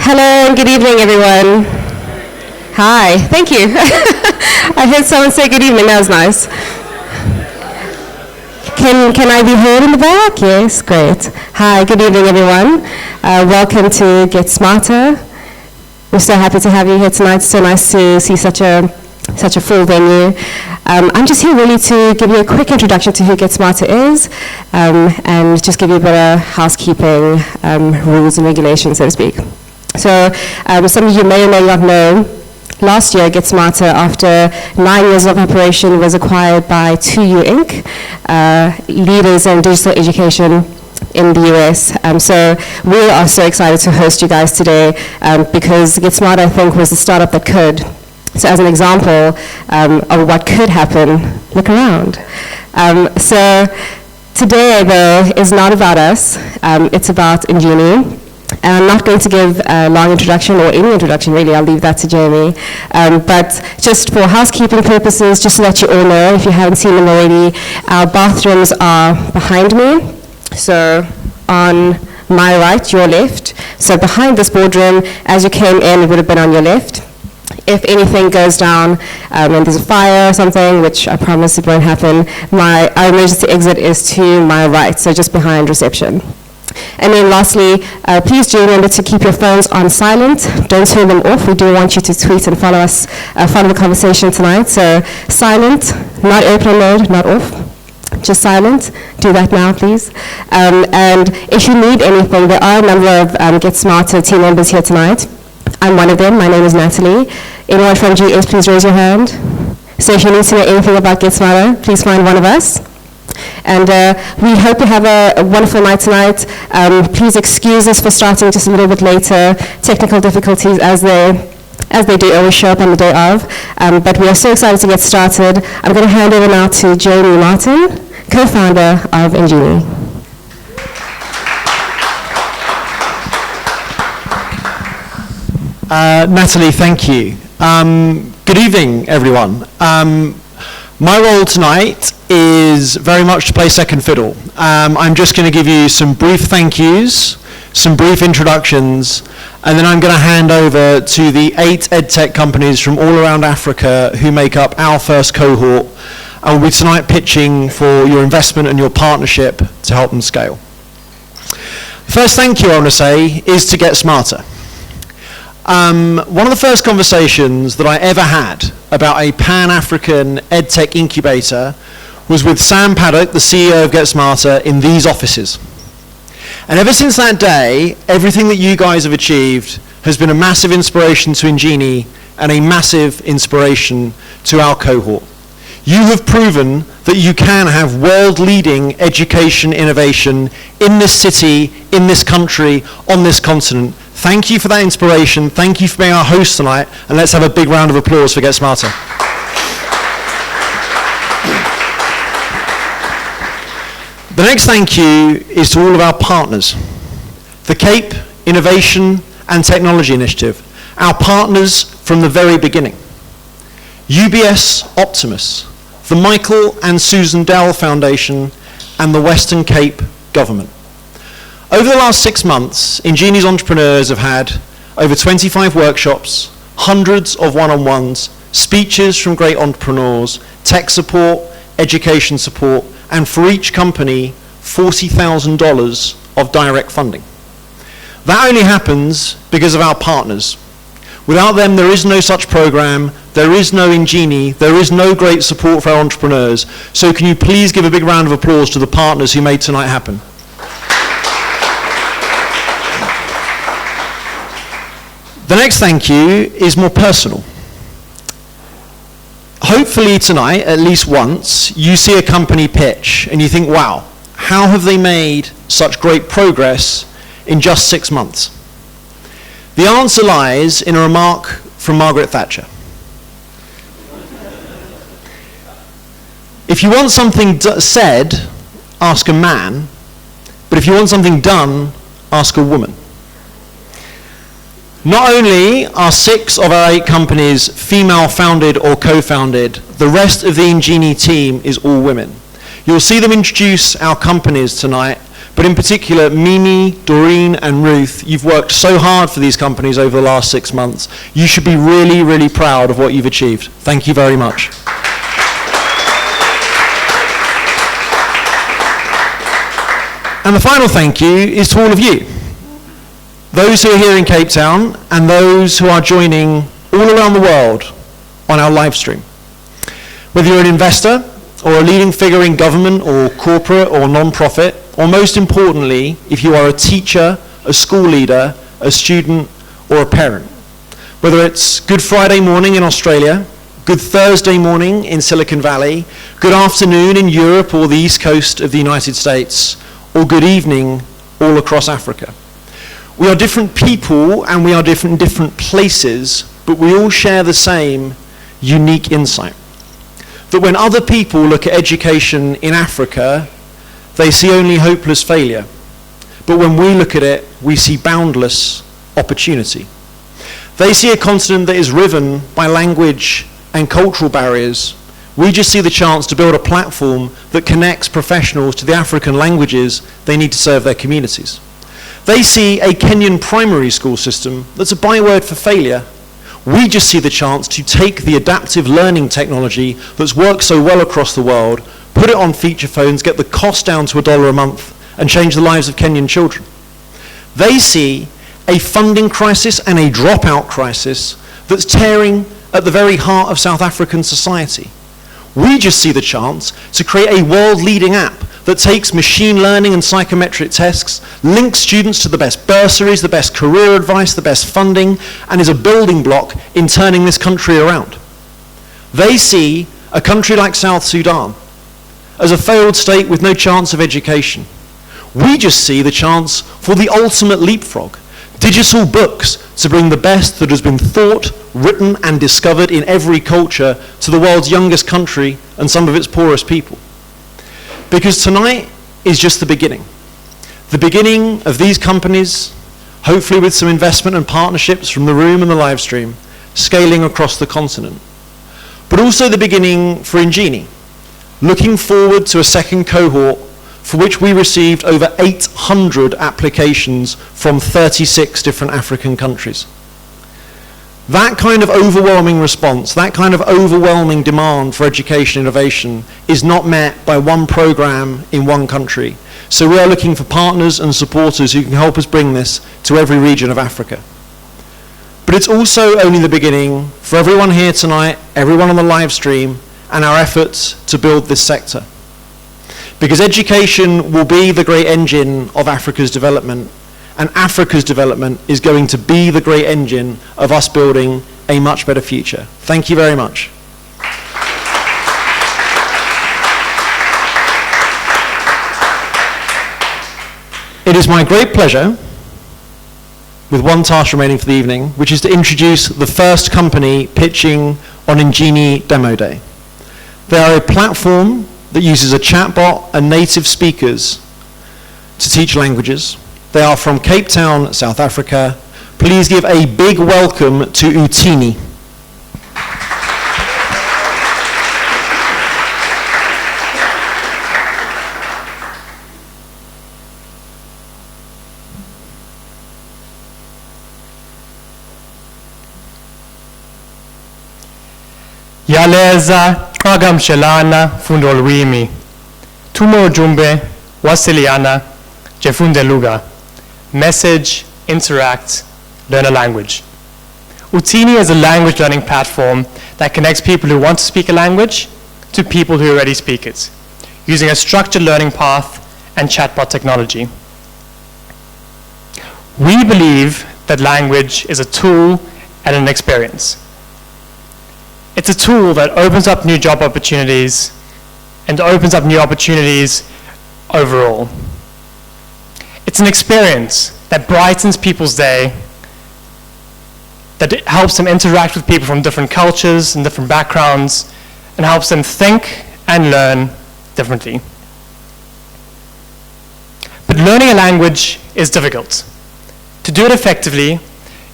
Hello and good evening, everyone. Hi, thank you. I heard someone say good evening, that was nice. Can I be heard in the back? Yes, great. Hi, good evening, everyone. Welcome to Get Smarter. We're so happy to have you here tonight. It's so nice to see such a full venue. I'm just here really to give you a quick introduction to who Get Smarter is, and just give you a bit of housekeeping rules and regulations, so to speak. So some of you may or may not know, last year Get Smarter, after 9 years of operation, was acquired by 2U Inc., leaders in digital education in the US. So we are so excited to host you guys today because Get Smarter, I think, was the startup that could. So as an example of what could happen, look around. So today, though, is not about us. It's about Injini. And I'm not going to give a long introduction or any introduction, really. I'll leave that to Jamie. But just for housekeeping purposes, just to let you all know, if you haven't seen them already, our bathrooms are behind me. So on my right, your left. So behind this boardroom, as you came in, it would have been on your left. If anything goes down and there's a fire or something, which I promise it won't happen, our emergency exit is to my right, so just behind reception. And then lastly, please do remember to keep your phones on silent. Don't turn them off. We do want you to tweet and follow us, follow the conversation tonight. So silent, not airplane mode, not off. Just silent. Do that now, please. And if you need anything, there are a number of Get Smarter team members here tonight. I'm one of them. My name is Natalie. Anyone from GS, please raise your hand. So if you need to know anything about Get Smarter, please find one of us. And we hope you have a wonderful night tonight. Please excuse us for starting just a little bit later. Technical difficulties as they do always show up on the day of. But we are so excited to get started. I'm going to hand over now to Jamie Martin, co-founder of Injini. Natalie, thank you. Good evening, everyone. My role tonight is very much to play second fiddle. I'm just going to give you some brief thank yous, some brief introductions, and then I'm going to hand over to the 8 edtech companies from all around Africa who make up our first cohort, and we'll be tonight pitching for your investment and your partnership to help them scale. First thank you I want to say is to Get Smarter. One of the first conversations that I ever had about a Pan-African EdTech incubator was with Sam Paddock, the CEO of Get Smarter, in these offices. And ever since that day, everything that you guys have achieved has been a massive inspiration to Injini and a massive inspiration to our cohort. You have proven that you can have world-leading education innovation in this city, in this country, on this continent. Thank you for that inspiration. Thank you for being our host tonight. And let's have a big round of applause for Get Smarter. The next thank you is to all of our partners. The Cape Innovation and Technology Initiative, our partners from the very beginning. UBS Optimus, the Michael and Susan Dell Foundation, and the Western Cape Government. Over the last 6 months, Injini's entrepreneurs have had over 25 workshops, hundreds of one-on-ones, speeches from great entrepreneurs, tech support, education support, and for each company, $40,000 of direct funding. That only happens because of our partners. Without them, there is no such program, there is no Injini, there is no great support for our entrepreneurs. So can you please give a big round of applause to the partners who made tonight happen? The next thank you is more personal. Hopefully tonight, at least once, you see a company pitch and you think, wow, how have they made such great progress in just 6 months? The answer lies in a remark from Margaret Thatcher. If you want something said, ask a man, but if you want something done, ask a woman. Not only are 6 of our 8 companies female-founded or co-founded, the rest of the Injini team is all women. You'll see them introduce our companies tonight, But in particular, Mimi, Doreen, and Ruth, you've worked so hard for these companies over the last 6 months. You should be really, really proud of what you've achieved. Thank you very much. And the final thank you is to all of you. Those who are here in Cape Town and those who are joining all around the world on our live stream. Whether you're an investor or a leading figure in government or corporate or non-profit, or most importantly, if you are a teacher, a school leader, a student, or a parent. Whether it's Good Friday morning in Australia, Good Thursday morning in Silicon Valley, good afternoon in Europe or the East Coast of the United States, or good evening all across Africa. We are different people and we are different in different places, but we all share the same unique insight. That when other people look at education in Africa, they see only hopeless failure. But when we look at it, we see boundless opportunity. They see a continent that is riven by language and cultural barriers. We just see the chance to build a platform that connects professionals to the African languages they need to serve their communities. They see a Kenyan primary school system that's a byword for failure. We just see the chance to take the adaptive learning technology that's worked so well across the world, put it on feature phones, get the cost down to $1 a month, and change the lives of Kenyan children. They see a funding crisis and a dropout crisis that's tearing at the very heart of South African society. We just see the chance to create a world-leading app that takes machine learning and psychometric tests, links students to the best bursaries, the best career advice, the best funding, and is a building block in turning this country around. They see a country like South Sudan as a failed state with no chance of education. We just see the chance for the ultimate leapfrog, digital books to bring the best that has been thought, written, and discovered in every culture to the world's youngest country and some of its poorest people. Because tonight is just the beginning. The beginning of these companies, hopefully with some investment and partnerships from the room and the live stream, scaling across the continent. But also the beginning for Injini, looking forward to a second cohort for which we received over 800 applications from 36 different African countries. That kind of overwhelming response, that kind of overwhelming demand for education innovation is not met by one program in one country. So we are looking for partners and supporters who can help us bring this to every region of Africa. But it's also only the beginning for everyone here tonight, everyone on the live stream, and our efforts to build this sector. Because education will be the great engine of Africa's development, and Africa's development is going to be the great engine of us building a much better future. Thank you very much. It is my great pleasure, with one task remaining for the evening, which is to introduce the first company pitching on Injini Demo Day. They are a platform that uses a chatbot and native speakers to teach languages. They are from Cape Town, South Africa. Please give a big welcome to Etme. Yaleza qagam shelana fundolwimi. Tumo jumbe wasiliana jefundeluga. Message, interact, learn a language. Etme is a language learning platform that connects people who want to speak a language to people who already speak it, using a structured learning path and chatbot technology. We believe that language is a tool and an experience. It's a tool that opens up new job opportunities and opens up new opportunities overall. It's an experience that brightens people's day, that helps them interact with people from different cultures and different backgrounds, and helps them think and learn differently. But learning a language is difficult. To do it effectively,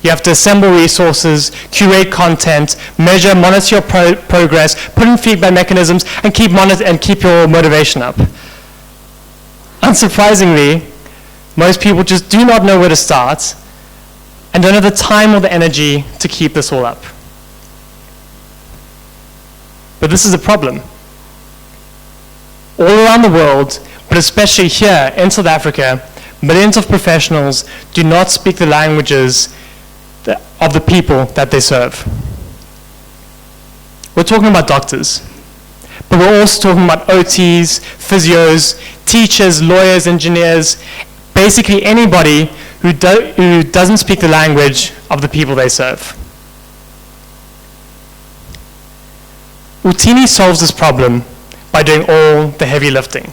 you have to assemble resources, curate content, measure, monitor your progress, put in feedback mechanisms, and keep your motivation up. Unsurprisingly, most people just do not know where to start and don't have the time or the energy to keep this all up. But this is a problem. All around the world, but especially here in South Africa, millions of professionals do not speak the languages of the people that they serve. We're talking about doctors, but we're also talking about OTs, physios, teachers, lawyers, engineers, basically anybody who doesn't speak the language of the people they serve. Utini solves this problem by doing all the heavy lifting,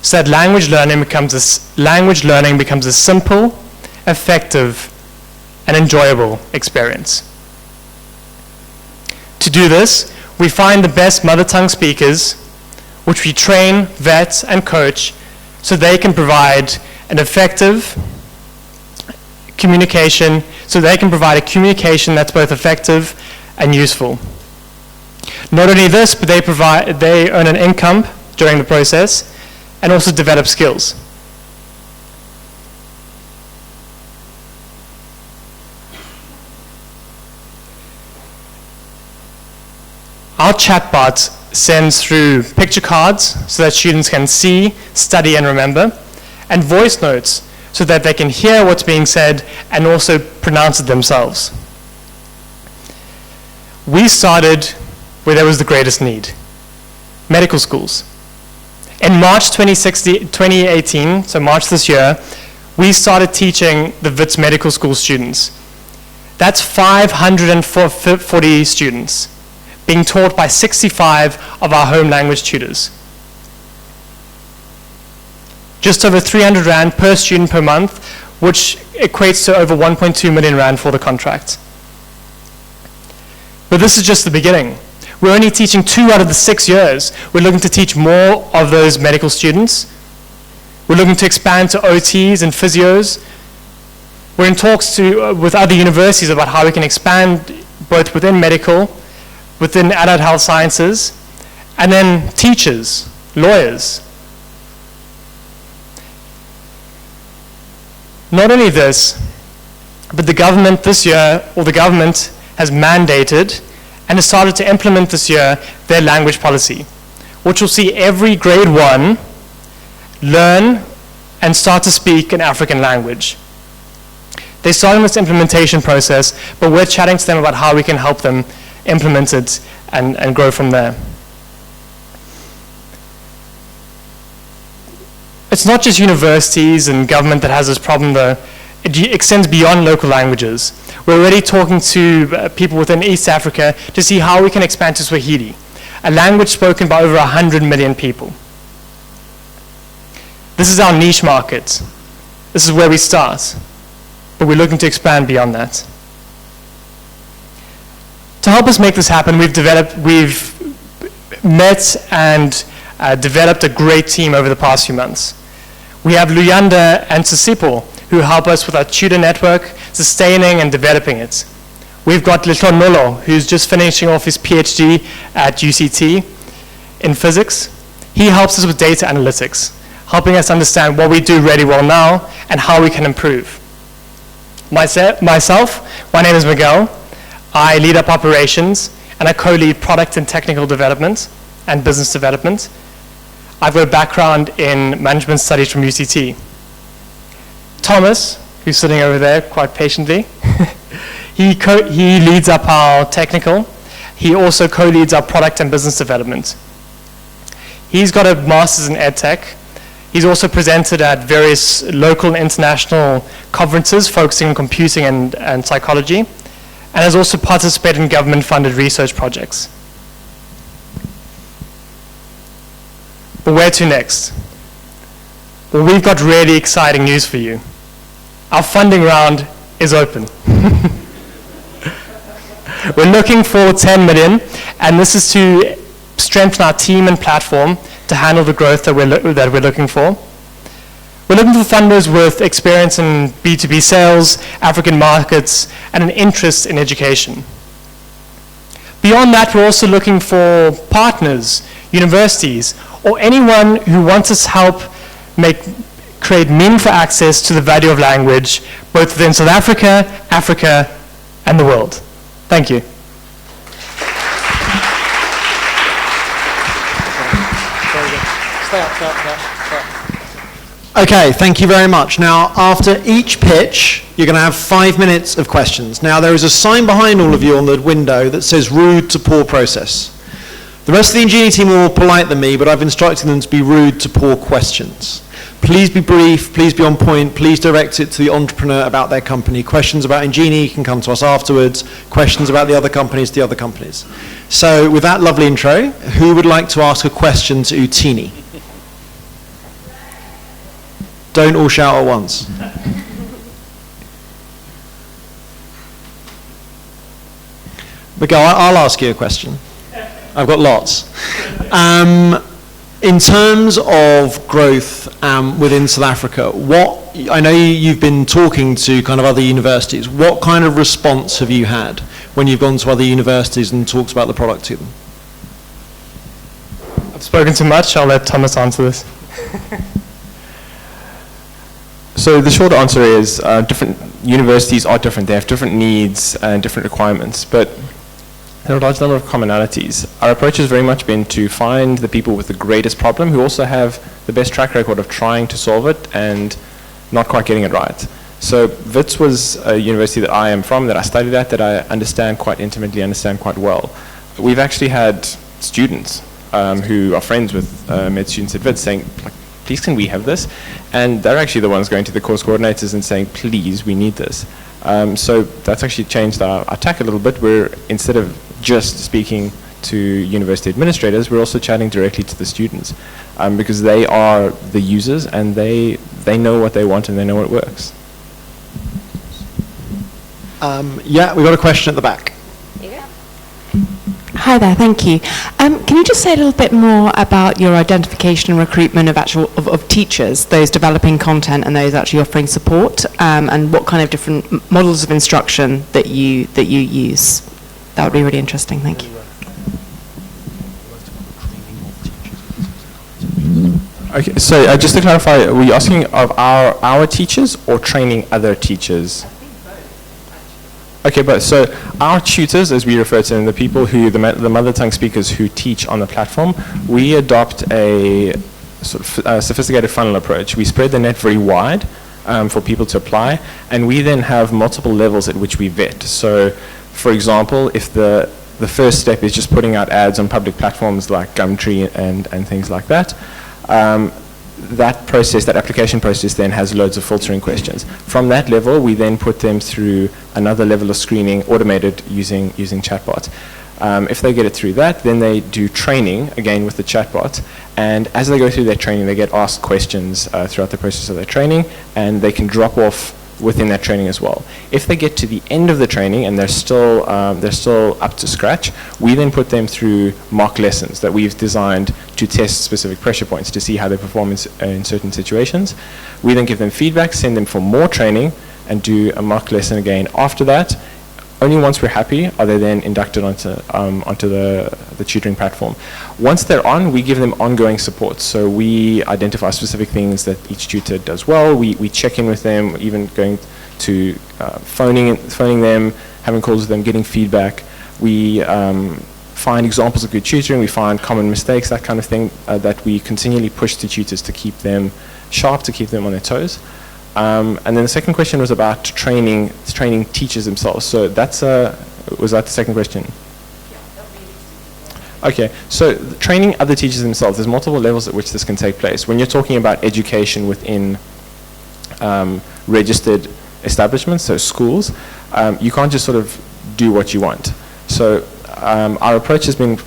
so that language learning becomes a simple, effective, and enjoyable experience. To do this, we find the best mother tongue speakers, which we train, vet, and coach so they can provide an effective communication, so they can provide a communication that's both effective and useful. Not only this, but they earn an income during the process and also develop skills. Our chatbot sends through picture cards so that students can see, study, and remember, and voice notes so that they can hear what's being said and also pronounce it themselves. We started where there was the greatest need, medical schools. In March 2018, so March this year, we started teaching the WITS medical school students. That's 540 students being taught by 65 of our home language tutors. Just over 300 Rand per student per month, which equates to over 1.2 million Rand for the contract. But this is just the beginning. We're only teaching 2 out of the 6 years. We're looking to teach more of those medical students. We're looking to expand to OTs and physios. We're in talks with other universities about how we can expand both within medical, within adult health sciences, and then teachers, lawyers. Not only this, but the government this year, or the government has mandated and has started to implement this year their language policy, which will see every grade 1 learn and start to speak an African language. They're starting this implementation process, but we're chatting to them about how we can help them implement it and grow from there. It's not just universities and government that has this problem though. It extends beyond local languages. We're already talking to people within East Africa to see how we can expand to Swahili, a language spoken by over 100 million people. This is our niche market. This is where we start, but we're looking to expand beyond that. To help us make this happen, we've met and developed a great team over the past few months. We have Luyanda and Sisipo, who help us with our tutor network, sustaining and developing it. We've got Litlonolo, who's just finishing off his PhD at UCT in physics. He helps us with data analytics, helping us understand what we do really well now and how we can improve. Myself, my name is Miguel. I lead up operations and I co-lead product and technical development and business development. I've got a background in management studies from UCT. Thomas, who's sitting over there quite patiently, he leads up our technical. He also co-leads our product and business development. He's got a master's in EdTech. He's also presented at various local and international conferences focusing on computing and psychology, and has also participated in government-funded research projects. But where to next? Well, we've got really exciting news for you. Our funding round is open. We're looking for 10 million, and this is to strengthen our team and platform to handle the growth that we're looking for. We're looking for funders with experience in B2B sales, African markets, and an interest in education. Beyond that, we're also looking for partners, universities, or anyone who wants us help create meaningful access to the value of language, both within South Africa, Africa, and the world. Thank you. Okay, thank you very much. Now, after each pitch, you're going to have 5 minutes of questions. Now, there is a sign behind all of you on the window that says rude to poor process. The rest of the Injini team are more polite than me, but I've instructed them to be rude to poor questions. Please be brief, please be on point, please direct it to the entrepreneur about their company. Questions about Injini can come to us afterwards. Questions about the other companies, the other companies. So, with that lovely intro, who would like to ask a question to Utini? Don't all shout at once. Miguel, I'll ask you a question. I've got lots. In terms of growth within South Africa, I know you've been talking to kind of other universities. What kind of response have you had when you've gone to other universities and talked about the product to them? I've spoken too much. I'll let Thomas answer this. So the short answer is different universities are different. They have different needs and different requirements, but there are a large number of commonalities. Our approach has very much been to find the people with the greatest problem who also have the best track record of trying to solve it and not quite getting it right. So Wits was a university that I am from, that I studied at, that I understand quite intimately, understand quite well. We've actually had students who are friends with med students at Wits saying, like, please can we have this? And they're actually the ones going to the course coordinators and saying, please, we need this. So that's actually changed our tack a little bit, where instead of just speaking to university administrators, we're also chatting directly to the students, because they are the users and they know what they want and they know what works. Yeah, we've got a question at the back. Hi there, thank you. Can you just say a little bit more about your identification and recruitment of teachers, those developing content and those actually offering support, and what kind of different models of instruction that you use? That would be really interesting, thank you. Okay, so just to clarify, were you asking of our teachers or training other teachers? Okay, but so our tutors, as we refer to them, the people who, the mother tongue speakers who teach on the platform, we adopt a sort of sophisticated funnel approach. We spread the net very wide for people to apply, and we then have multiple levels at which we vet. So, for example, if the first step is just putting out ads on public platforms like Gumtree and things like that, that application process then has loads of filtering questions. From that level, we then put them through another level of screening, automated using chatbot. If they get it through that, then they do training, again with the chatbot, and as they go through their training, they get asked questions throughout the process of their training, and they can drop off within that training as well. If they get to the end of the training and they're still up to scratch, we then put them through mock lessons that we've designed to test specific pressure points to see how they perform in certain situations. We then give them feedback, send them for more training, and do a mock lesson again. After that, only once we're happy are they then inducted onto the tutoring platform. Once they're on, we give them ongoing support. So we identify specific things that each tutor does well. We check in with them, even going to phoning them, having calls with them, getting feedback. We find examples of good tutoring. We find common mistakes, that kind of thing, that we continually push to tutors to keep them sharp, to keep them on their toes. And then the second question was about training teachers themselves. So was that the second question? Okay, so training other teachers themselves, there's multiple levels at which this can take place. When you're talking about education within registered establishments, so schools, you can't just sort of do what you want. So our approach has been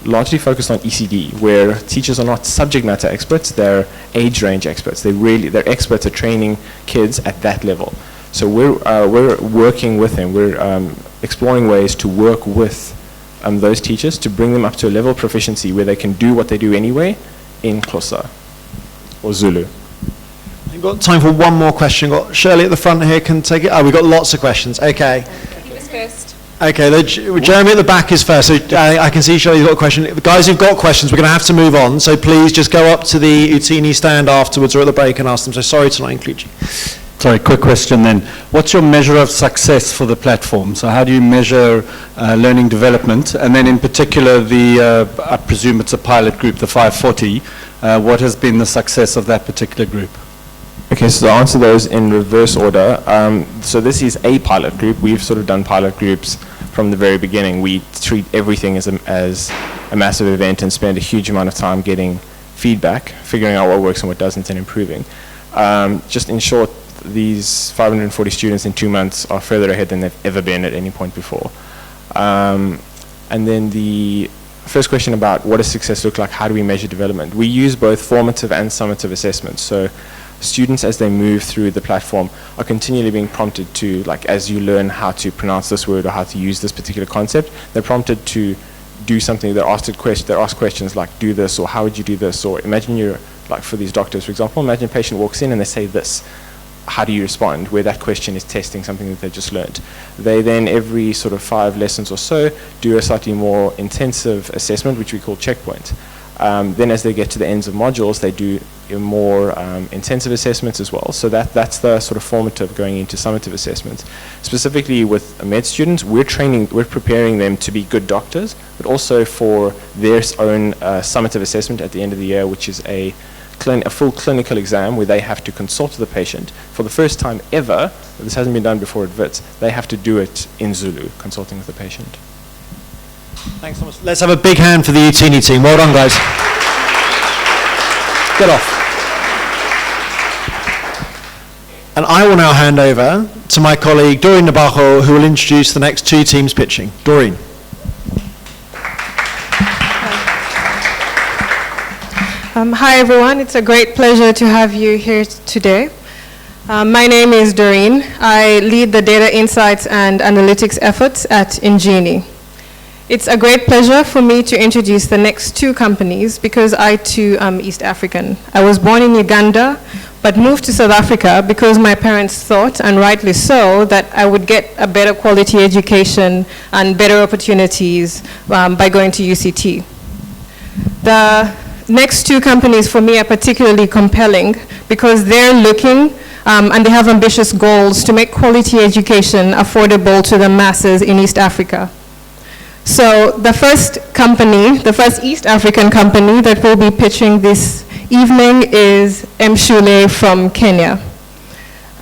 largely focused on ECD, where teachers are not subject matter experts, they're age range experts. They're experts at training kids at that level. So we're working with them. We're exploring ways to work with those teachers to bring them up to a level of proficiency where they can do what they do anyway in Xhosa or Zulu. We've got time for one more question. Got Shirley at the front here can take it. Oh, we've got lots of questions. Okay. He was first. Okay, Jeremy at the back is first. So I can see Shelley's got a question. The guys who've got questions, we're going to have to move on. So please just go up to the Etme stand afterwards or at the break and ask them. So sorry to not include you. Sorry, quick question then. What's your measure of success for the platform? So how do you measure learning development? And then in particular, I presume it's a pilot group, the 540. What has been the success of that particular group? Okay, so I'll answer those in reverse order. So this is a pilot group. We've sort of done pilot groups from the very beginning. We treat everything as a massive event and spend a huge amount of time getting feedback, figuring out what works and what doesn't, and improving. Just in short, these 540 students in 2 months are further ahead than they've ever been at any point before. And then the first question about what does success look like, how do we measure development? We use both formative and summative assessments. So students, as they move through the platform, are continually being prompted to, like, as you learn how to pronounce this word or how to use this particular concept, they're prompted to do something. They're asked questions like, do this, or how would you do this? Or imagine you're, like for these doctors, for example, imagine a patient walks in and they say this. How do you respond? Where that question is testing something that they just learned. They then, every sort of 5 lessons or so, do a slightly more intensive assessment, which we call checkpoint. Then as they get to the ends of modules, they do more intensive assessments as well. So that's the sort of formative going into summative assessments. Specifically with med students, we're preparing them to be good doctors, but also for their own summative assessment at the end of the year, which is a full clinical exam where they have to consult with the patient. For the first time ever, this hasn't been done before at WITS, they have to do it in Zulu, consulting with the patient. Thanks so much. Let's have a big hand for the Etme team. Well done, guys. Get off. And I will now hand over to my colleague, Doreen Nabajo, who will introduce the next 2 teams pitching. Doreen. Hi everyone, it's a great pleasure to have you here today. My name is Doreen. I lead the data insights and analytics efforts at Injini. It's a great pleasure for me to introduce the next 2 companies because I too am East African. I was born in Uganda but moved to South Africa because my parents thought, and rightly so, that I would get a better quality education and better opportunities by going to UCT. The next 2 companies for me are particularly compelling because they're looking and they have ambitious goals to make quality education affordable to the masses in East Africa. So the first company, the first East African company that we'll be pitching this evening is Mshule from Kenya.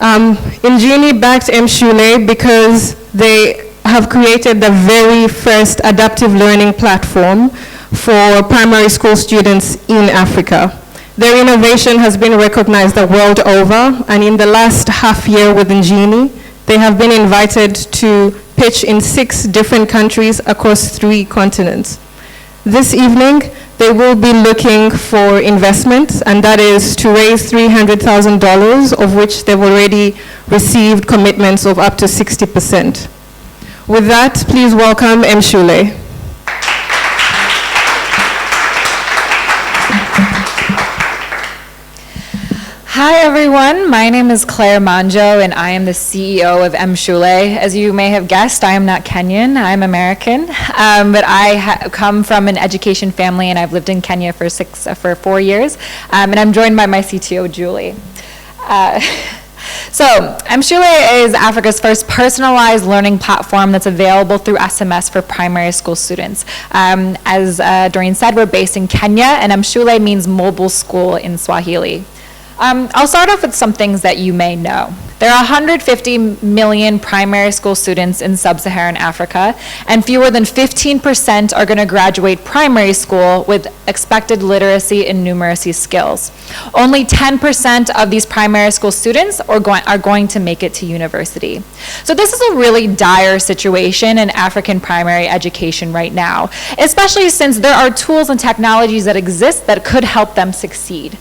Injini backed Mshule because they have created the very first adaptive learning platform for primary school students in Africa. Their innovation has been recognized the world over, and in the last half year with Injini, they have been invited to pitch in 6 different countries across 3 continents. This evening, they will be looking for investment, and that is to raise $300,000, of which they've already received commitments of up to 60%. With that, please welcome Mshule. Hi everyone, my name is Claire Manjo and I am the CEO of Mshule. As you may have guessed, I am not Kenyan, I'm American, but I come from an education family and I've lived in Kenya for 4 years, and I'm joined by my CTO, Julie. So, Mshule is Africa's first personalized learning platform that's available through SMS for primary school students. As Doreen said, we're based in Kenya, and Mshule means mobile school in Swahili. I'll start off with some things that you may know. There are 150 million primary school students in sub-Saharan Africa, and fewer than 15% are going to graduate primary school with expected literacy and numeracy skills. Only 10% of these primary school students are going to make it to university. So this is a really dire situation in African primary education right now, especially since there are tools and technologies that exist that could help them succeed.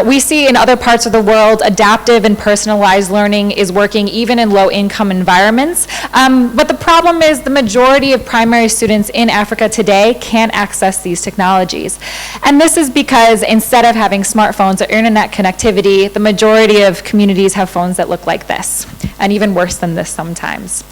We see in other parts of the world, adaptive and personalized learning is working even in low-income environments. But the problem is the majority of primary students in Africa today can't access these technologies. And this is because instead of having smartphones or internet connectivity, the majority of communities have phones that look like this, and even worse than this sometimes.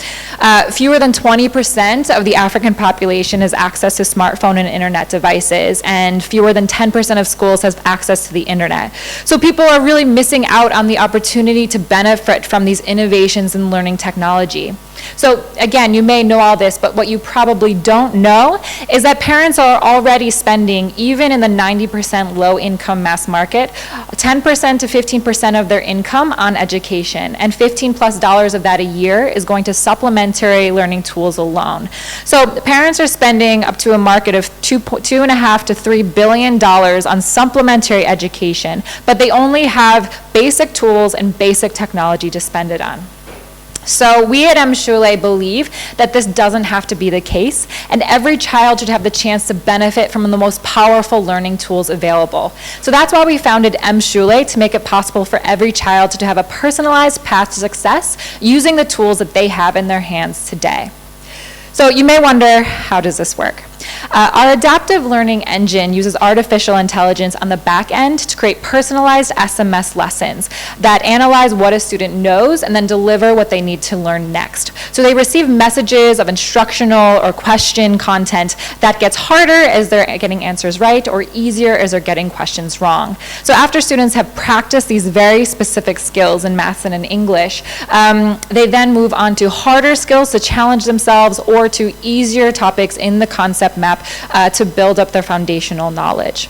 Fewer than 20% of the African population has access to smartphone and internet devices, and fewer than 10% of schools have access to the internet. So people are really missing out on the opportunity to benefit from these innovations in learning technology. So again, you may know all this, but what you probably don't know is that parents are already spending, even in the 90% low-income mass market, 10% to 15% of their income on education, and $15+ of that a year is going to supplementary learning tools alone. So parents are spending up to a market of $2.5 to $3 billion on supplementary education, but they only have basic tools and basic technology to spend it on. So we at Mshule believe that this doesn't have to be the case, and every child should have the chance to benefit from the most powerful learning tools available. So that's why we founded Mshule, to make it possible for every child to have a personalized path to success using the tools that they have in their hands today. So you may wonder, how does this work? Our adaptive learning engine uses artificial intelligence on the back end to create personalized SMS lessons that analyze what a student knows and then deliver what they need to learn next. So they receive messages of instructional or question content that gets harder as they're getting answers right, or easier as they're getting questions wrong. So after students have practiced these very specific skills in maths and in English, they then move on to harder skills to challenge themselves, or to easier topics in the concept map to build up their foundational knowledge.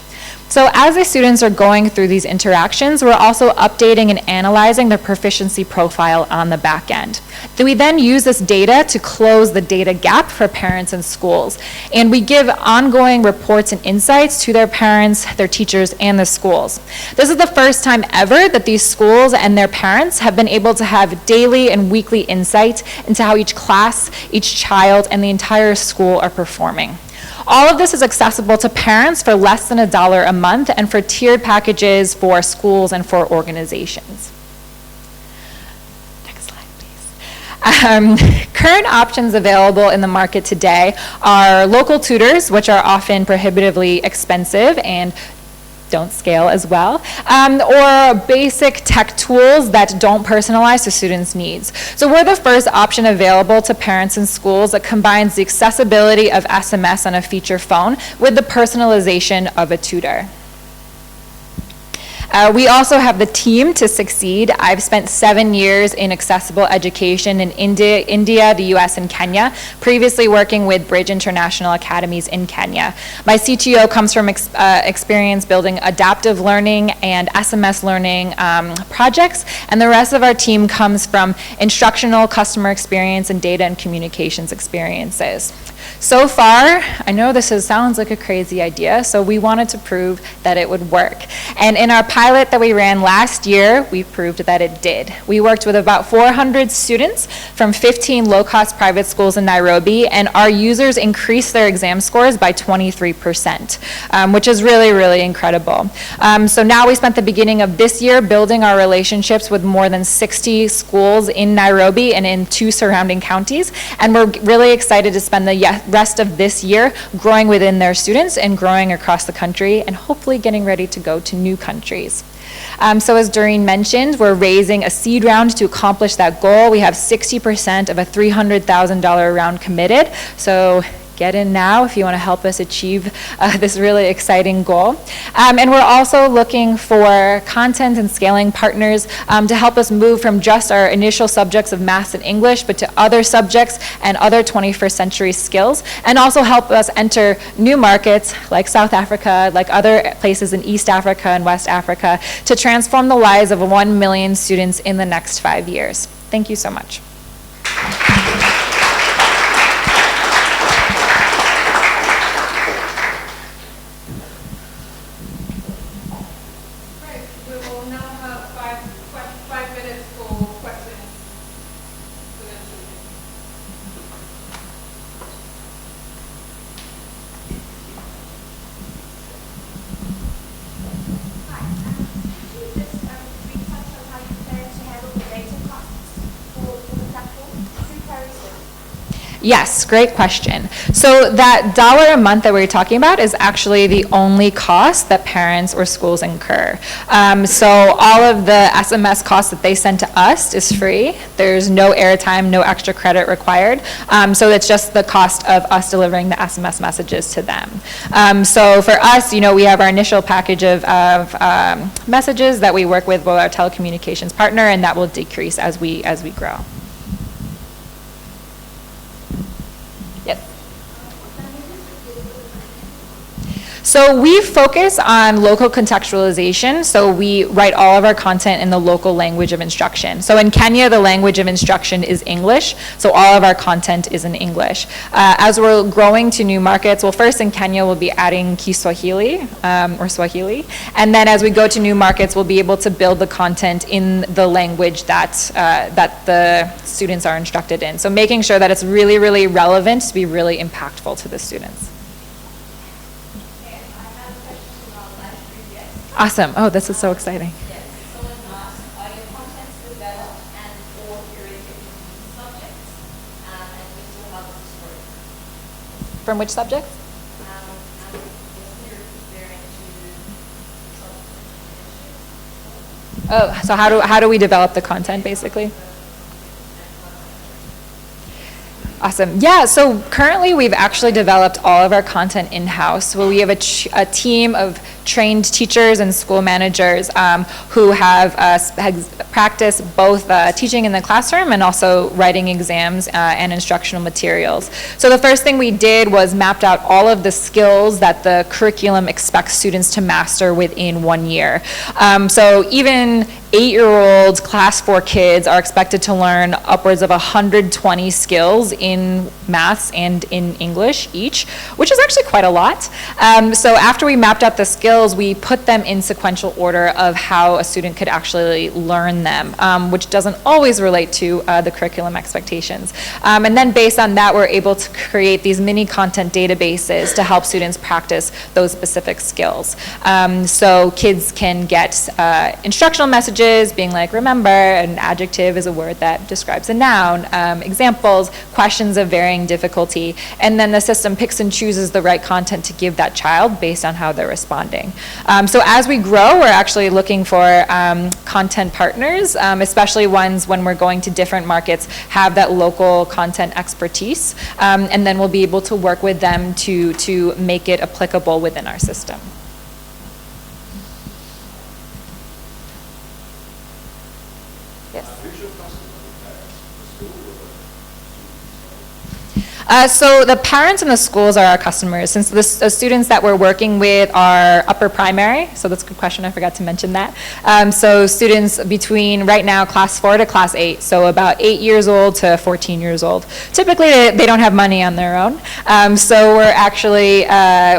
So as the students are going through these interactions, we're also updating and analyzing their proficiency profile on the back end. We then use this data to close the data gap for parents and schools. And we give ongoing reports and insights to their parents, their teachers, and the schools. This is the first time ever that these schools and their parents have been able to have daily and weekly insight into how each class, each child, and the entire school are performing. All of this is accessible to parents for less than $1 a month, and for tiered packages for schools and for organizations. Next slide, please. Current options available in the market today are local tutors, which are often prohibitively expensive and don't scale as well, or basic tech tools that don't personalize to students' needs. So we're the first option available to parents and schools that combines the accessibility of SMS on a feature phone with the personalization of a tutor. We also have the team to succeed. I've spent 7 years in accessible education in India, the US, and Kenya, previously working with Bridge International Academies in Kenya. My CTO comes from experience building adaptive learning and SMS learning projects, and the rest of our team comes from instructional, customer experience, and data and communications experiences. So far, I know this sounds like a crazy idea, so we wanted to prove that it would work. And in our pilot that we ran last year, we proved that it did. We worked with about 400 students from 15 low-cost private schools in Nairobi, and our users increased their exam scores by 23%, which is really, really incredible. So now we spent the beginning of this year building our relationships with more than 60 schools in Nairobi and in 2 surrounding counties, and we're really excited to spend the rest of this year growing within their students and growing across the country, and hopefully getting ready to go to new countries. So as Doreen mentioned, we're raising a seed round to accomplish that goal. We have 60% of a $300,000 round committed. So get in now if you want to help us achieve this really exciting goal. And we're also looking for content and scaling partners to help us move from just our initial subjects of math and English, but to other subjects and other 21st century skills, and also help us enter new markets like South Africa, like other places in East Africa and West Africa, to transform the lives of 1 million students in the next 5 years. Thank you so much. Yes, great question. So that $1 a month that we're talking about is actually the only cost that parents or schools incur. So all of the SMS costs that they send to us is free. There's no airtime, no extra credit required. So it's just the cost of us delivering the SMS messages to them. So for us, we have our initial package of messages that we work with our telecommunications partner, and that will decrease as we grow. So we focus on local contextualization, so we write all of our content in the local language of instruction. So in Kenya, the language of instruction is English, so all of our content is in English. As we're growing to new markets, well, first in Kenya, we'll be adding Kiswahili, or Swahili, and then as we go to new markets, we'll be able to build the content in the language that the students are instructed in. So making sure that it's really, really relevant to be really impactful to the students. Awesome. Oh, this is so exciting. Yes. Someone asked, are your contents developed and or curated from subjects? And we still have the story. From which subjects? Oh, so how do we develop the content, basically? Awesome. Yeah, so currently we've actually developed all of our content in-house. So we have a team of trained teachers and school managers who have practiced both teaching in the classroom and also writing exams and instructional materials. So the first thing we did was mapped out all of the skills that the curriculum expects students to master within 1 year. So even 8-year-old class 4 kids are expected to learn upwards of 120 skills in maths and in English each, which is actually quite a lot. So after we mapped out the skills, we put them in sequential order of how a student could actually learn them, which doesn't always relate to the curriculum expectations. And then based on that, we're able to create these mini content databases to help students practice those specific skills. So kids can get instructional messages being like, remember, an adjective is a word that describes a noun, examples, questions of varying difficulty, and then the system picks and chooses the right content to give that child based on how they're responding. So as we grow, we're actually looking for content partners, especially ones when we're going to different markets, have that local content expertise, and then we'll be able to work with them to make it applicable within our system. So the parents and the schools are our customers. Since the students that we're working with are upper primary, so that's a good question, I forgot to mention that. So students between right now class 4 to class 8, so about 8 years old to 14 years old. Typically they don't have money on their own. So we're actually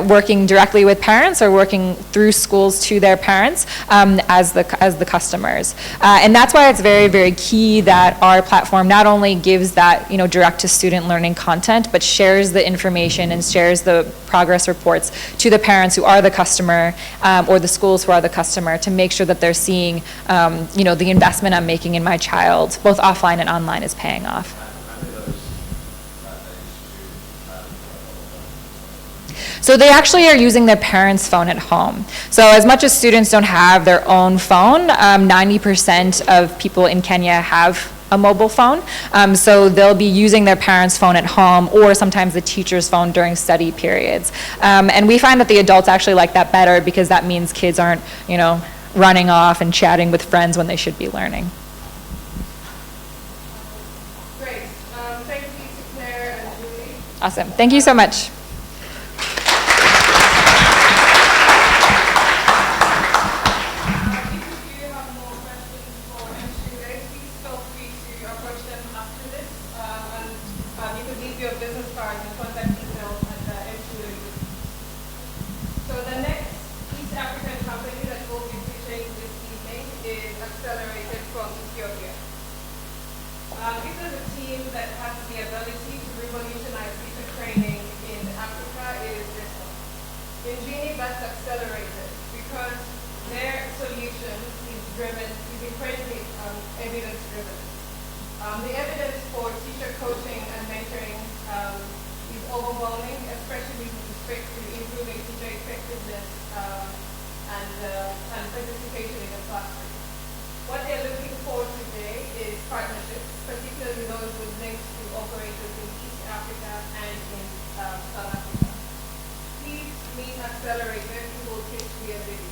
working directly with parents or working through schools to their parents as the customers. And that's why it's very, very key that our platform not only gives that direct to student learning content, but shares the information and shares the progress reports to the parents who are the customer or the schools who are the customer to make sure that they're seeing, the investment I'm making in my child, both offline and online, is paying off. So they actually are using their parents' phone at home. So as much as students don't have their own phone, 90% of people in Kenya have a mobile phone. So they'll be using their parents' phone at home or sometimes the teacher's phone during study periods. And we find that the adults actually like that better because that means kids aren't, running off and chatting with friends when they should be learning. Great. Thank you to Claire and Julie. Awesome. Thank you so much. Injini best Accelerator because their solution is incredibly evidence-driven. The evidence for teacher coaching and mentoring overwhelming, especially with respect to improving teacher effectiveness and participation in the classroom. What they're looking for today is partnerships, particularly those with links to operators in East Africa and in South Africa. Please meet Accelerator, who will pitch via video.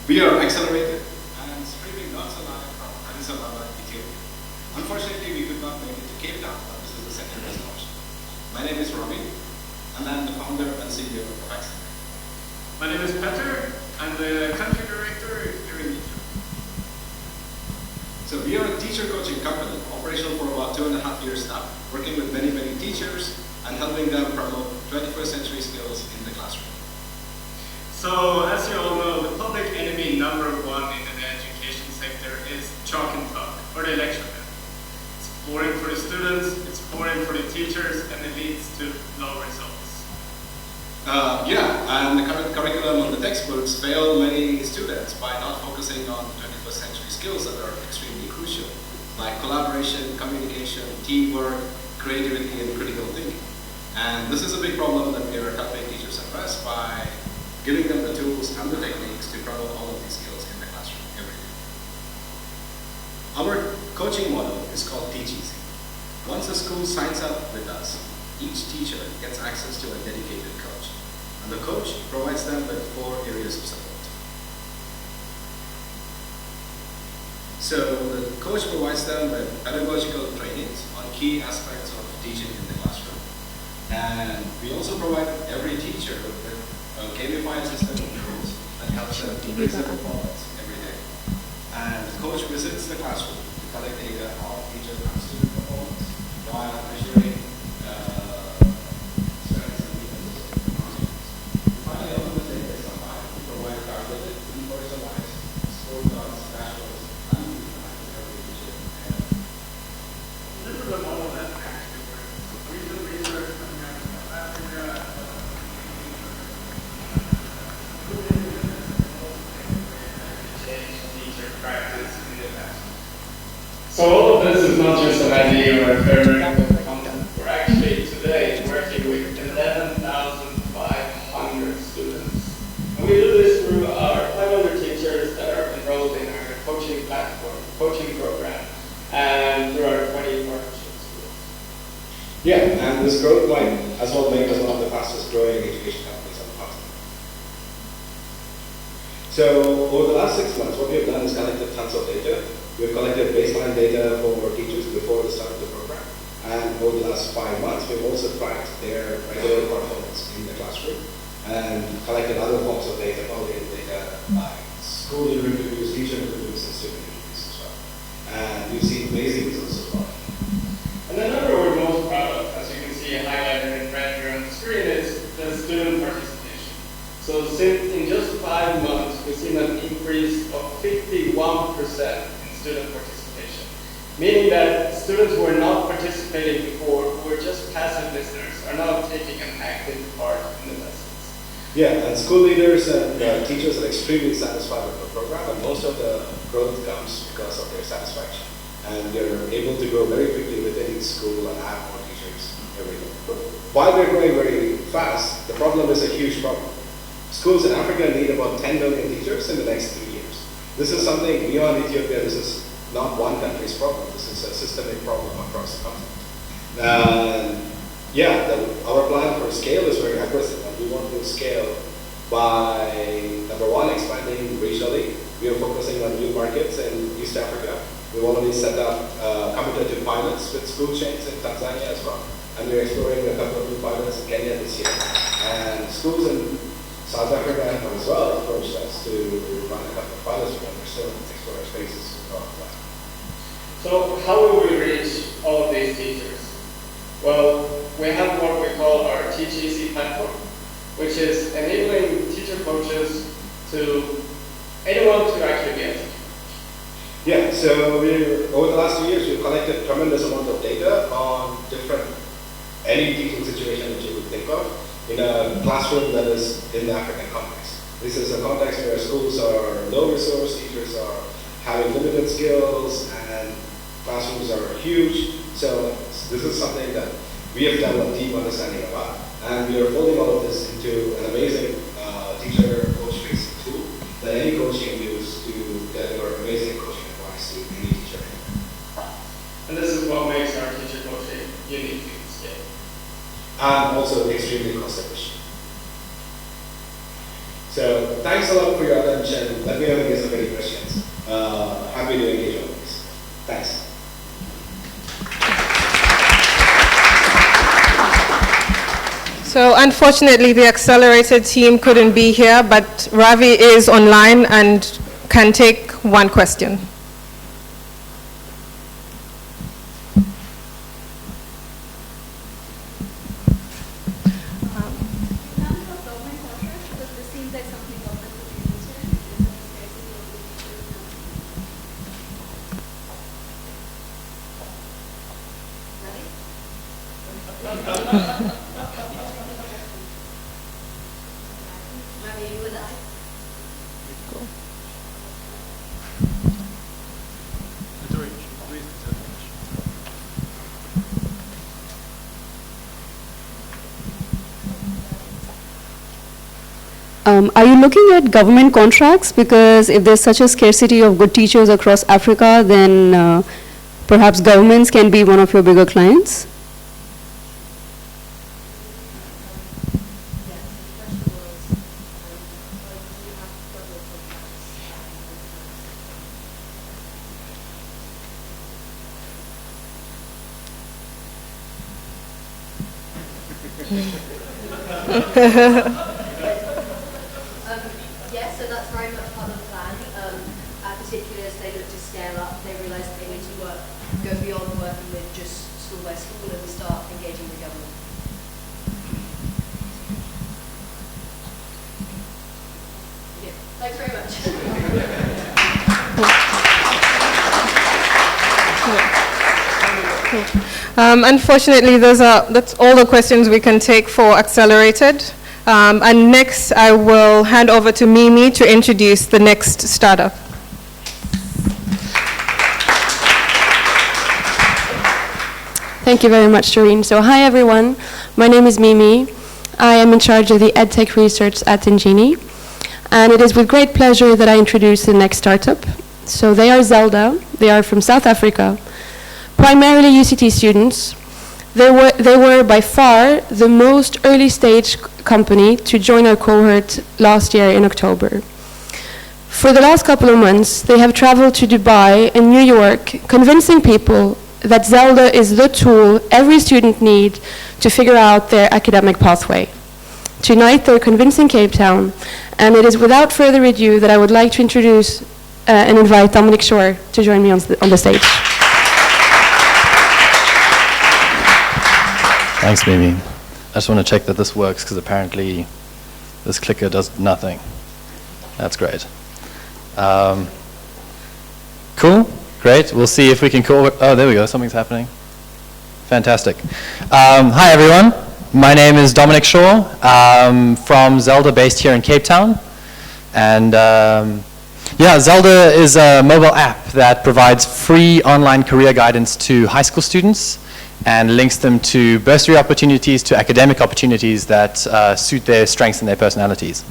We are Accelerator and streaming not so live from Addis Ababa, Ethiopia. Unfortunately, we could not make it to Cape Town, but this is the center of launch. My name is Robbie, and I'm the founder and CEO of Accelerator. My name is Peter. I'm the country director here in Ethiopia. So we are a teacher coaching company, operational for about 2.5 years now, working with many, many teachers and helping them promote 21st century skills in the classroom. So, as you all know, the public enemy #1 in the education sector is chalk and talk, or the lecture method. It's boring for the students, it's boring for the teachers, and it leads to low results. And the current curriculum on the textbooks fail many students by not focusing on 21st century skills that are extremely crucial, like collaboration, communication, teamwork, creativity, and critical thinking. And this is a big problem that we are helping teachers address by giving them the tools and the techniques to promote all of these skills in the classroom every day. Our coaching model is called Teach Easy. Once a school signs up with us, each teacher gets access to a dedicated coach. And the coach provides them with 4 areas of support. So the coach provides them with pedagogical trainings on key aspects of teaching in the classroom. And we also provide every teacher with a gamified system of tools that helps them to raise their performance every day. And the coach visits the classroom to collect data on teacher and student performance while measuring strengths and weaknesses. Finally, all of the data is combined to provide targeted and personalized scorecards, dashboards, and for every teacher. This is a model that actually works. Recent research coming out of South Africa. Practice in the past. So all of this is not just an idea or a theoretical content. We're actually today working with 11,500 students. And we do this through our 500 teachers that are enrolled in our coaching platform, coaching program, and through our 20 partnership schools. Yeah, and this growth might as well make us one of the fastest growing education companies on the continent. So over the last 6 months, what we have done is collected tons of data. We've collected baseline data for teachers before the start of the program. And over the last 5 months, we've also tracked their regular performance in the classroom and collected other forms of data, qualitative data like school leader interviews, teacher interviews, and student interviews as well. And we've seen amazing results so far. And the number we're most proud of, as you can see highlighted in red here on the screen, is the student participation. So since in just 5 months, we've seen an increase of 51% in student participation, meaning that students who were not participating before, who were just passive listeners, are now taking an active part in the lessons. Yeah, and school leaders and teachers are extremely satisfied with the program, and most of the growth comes because of their satisfaction. And they're able to grow very quickly within each school and have more teachers every day. While they're growing very fast, the problem is a huge problem. Schools in Africa need about 10 million teachers in the next 3 years. This is something beyond Ethiopia. This is not one country's problem. This is a systemic problem across the continent. Our plan for scale is very aggressive, and we want to scale by, number one, expanding regionally. We are focusing on new markets in East Africa. We've already set up committed to pilots with school chains in Tanzania as well. And we're exploring a couple of new pilots in Kenya this year. And schools in South Africa have as well approached us to run a couple of pilots with them. We're still in explorer spaces with our plan. So how will we reach all of these teachers? Well, we have what we call our Teach Easy platform, which is enabling teacher coaches to anyone to actually be a teacher. Yeah, so over the last 2 years, we've collected tremendous amount of data on any teaching situation that you would think of in a classroom that is in the African context. This is a context where schools are low resource, teachers are having limited skills, and classrooms are huge, so this is something that we have developed deep understanding about. And we are folding all of this into an amazing teacher coach facing tool that any coach can use to deliver amazing coaching advice to any teacher. And this is what makes our teacher coaching unique to this day. And also extremely cost efficient. So thanks a lot for your attention. Let me know if you have any questions. Happy to engage on this. Thanks. So unfortunately, the Accelerator team couldn't be here, but Ravi is online and can take one question. Are you looking at government contracts? Because if there's such a scarcity of good teachers across Africa, then perhaps governments can be one of your bigger clients? Yes, so that's very much part of the plan. Particularly as they look to scale up, they realise they need to go beyond working with just school by school and start engaging the government. Yeah, thanks very much. Unfortunately, that's all the questions we can take for Accelerated. And next, I will hand over to Mimi to introduce the next startup. Thank you very much, Doreen. So hi, everyone. My name is Mimi. I am in charge of the EdTech research at Injini. And it is with great pleasure that I introduce the next startup. So they are Zelda. They are from South Africa. Primarily UCT students. They were by far the most early stage company to join our cohort last year in October. For the last couple of months, they have traveled to Dubai and New York, convincing people that Zelda is the tool every student needs to figure out their academic pathway. Tonight, they're convincing Cape Town, and it is without further ado that I would like to introduce and invite Dominic Shore to join me on the stage. Thanks, Mimi. I just want to check that this works because apparently this clicker does nothing. That's great. Cool, great. We'll see if we can call. Oh, there we go. Something's happening. Fantastic. Hi, everyone. My name is Dominic Shaw from Zelda, based here in Cape Town. And yeah, Zelda is a mobile app that provides free online career guidance to high school students and links them to bursary opportunities, to academic opportunities that suit their strengths and their personalities.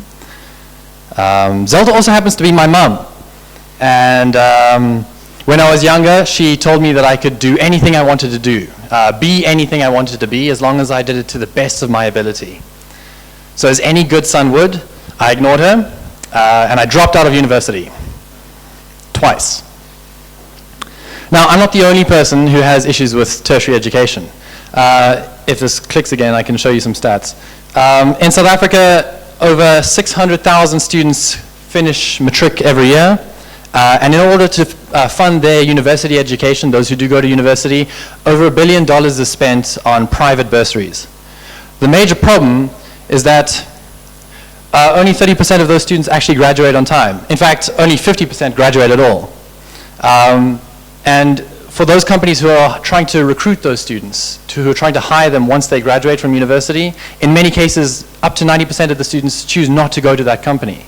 Zelda also happens to be my mum. And when I was younger, she told me that I could do anything I wanted to do, be anything I wanted to be, as long as I did it to the best of my ability. So as any good son would, I ignored her, and I dropped out of university. Twice. Now, I'm not the only person who has issues with tertiary education. If this clicks again, I can show you some stats. In South Africa, over 600,000 students finish matric every year. And in order to fund their university education, those who do go to university, over $1 billion is spent on private bursaries. The major problem is that only 30% of those students actually graduate on time. In fact, only 50% graduate at all. And for those companies who are trying to recruit those students, who are trying to hire them once they graduate from university, in many cases, up to 90% of the students choose not to go to that company.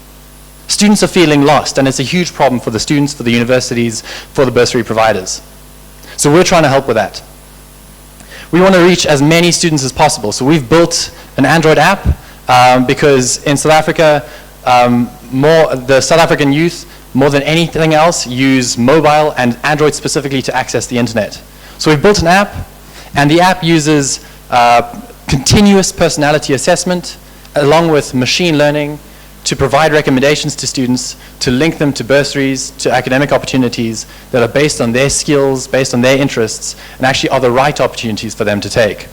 Students are feeling lost, and it's a huge problem for the students, for the universities, for the bursary providers. So we're trying to help with that. We want to reach as many students as possible. So we've built an Android app because in South Africa, the South African youth, more than anything else, use mobile and Android specifically to access the internet. So we've built an app, and the app uses continuous personality assessment along with machine learning to provide recommendations to students, to link them to bursaries, to academic opportunities that are based on their skills, based on their interests, and actually are the right opportunities for them to take.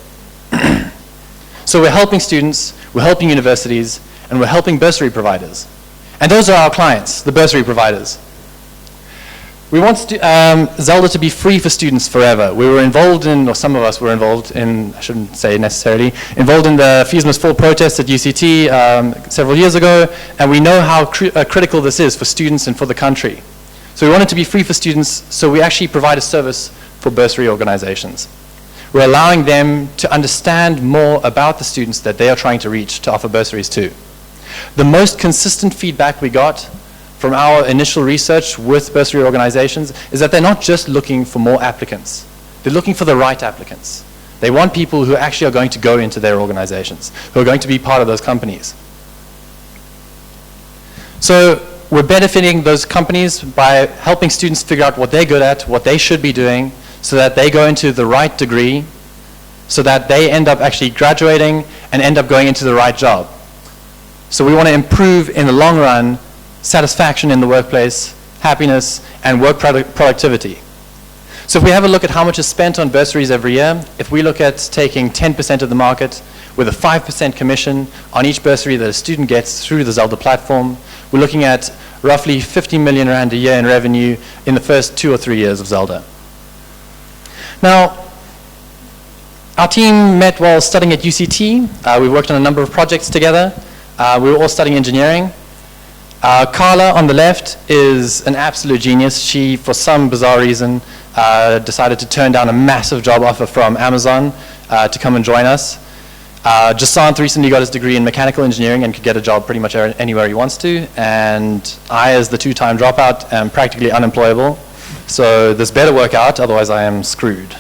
So we're helping students, we're helping universities, and we're helping bursary providers. And those are our clients, the bursary providers. We want Zelda to be free for students forever. We were involved in, or some of us were involved in, I shouldn't say necessarily, involved in the Fees Must Fall protests at UCT several years ago, and we know how critical this is for students and for the country. So we want it to be free for students, so we actually provide a service for bursary organizations. We're allowing them to understand more about the students that they are trying to reach to offer bursaries to. The most consistent feedback we got from our initial research with bursary organizations is that they're not just looking for more applicants. They're looking for the right applicants. They want people who actually are going to go into their organizations, who are going to be part of those companies. So we're benefiting those companies by helping students figure out what they're good at, what they should be doing, so that they go into the right degree, so that they end up actually graduating and end up going into the right job. So we want to improve in the long run satisfaction in the workplace, happiness, and work productivity. So if we have a look at how much is spent on bursaries every year, if we look at taking 10% of the market with a 5% commission on each bursary that a student gets through the Zelda platform, we're looking at roughly 50 million rand a year in revenue in the first 2 or 3 years of Zelda. Now, our team met while studying at UCT. We worked on a number of projects together. We were all studying engineering. Carla on the left is an absolute genius. She, for some bizarre reason, decided to turn down a massive job offer from Amazon to come and join us. Jasant recently got his degree in mechanical engineering and could get a job pretty much anywhere he wants to. And I, as the two-time dropout, am practically unemployable. So this better work out, otherwise I am screwed.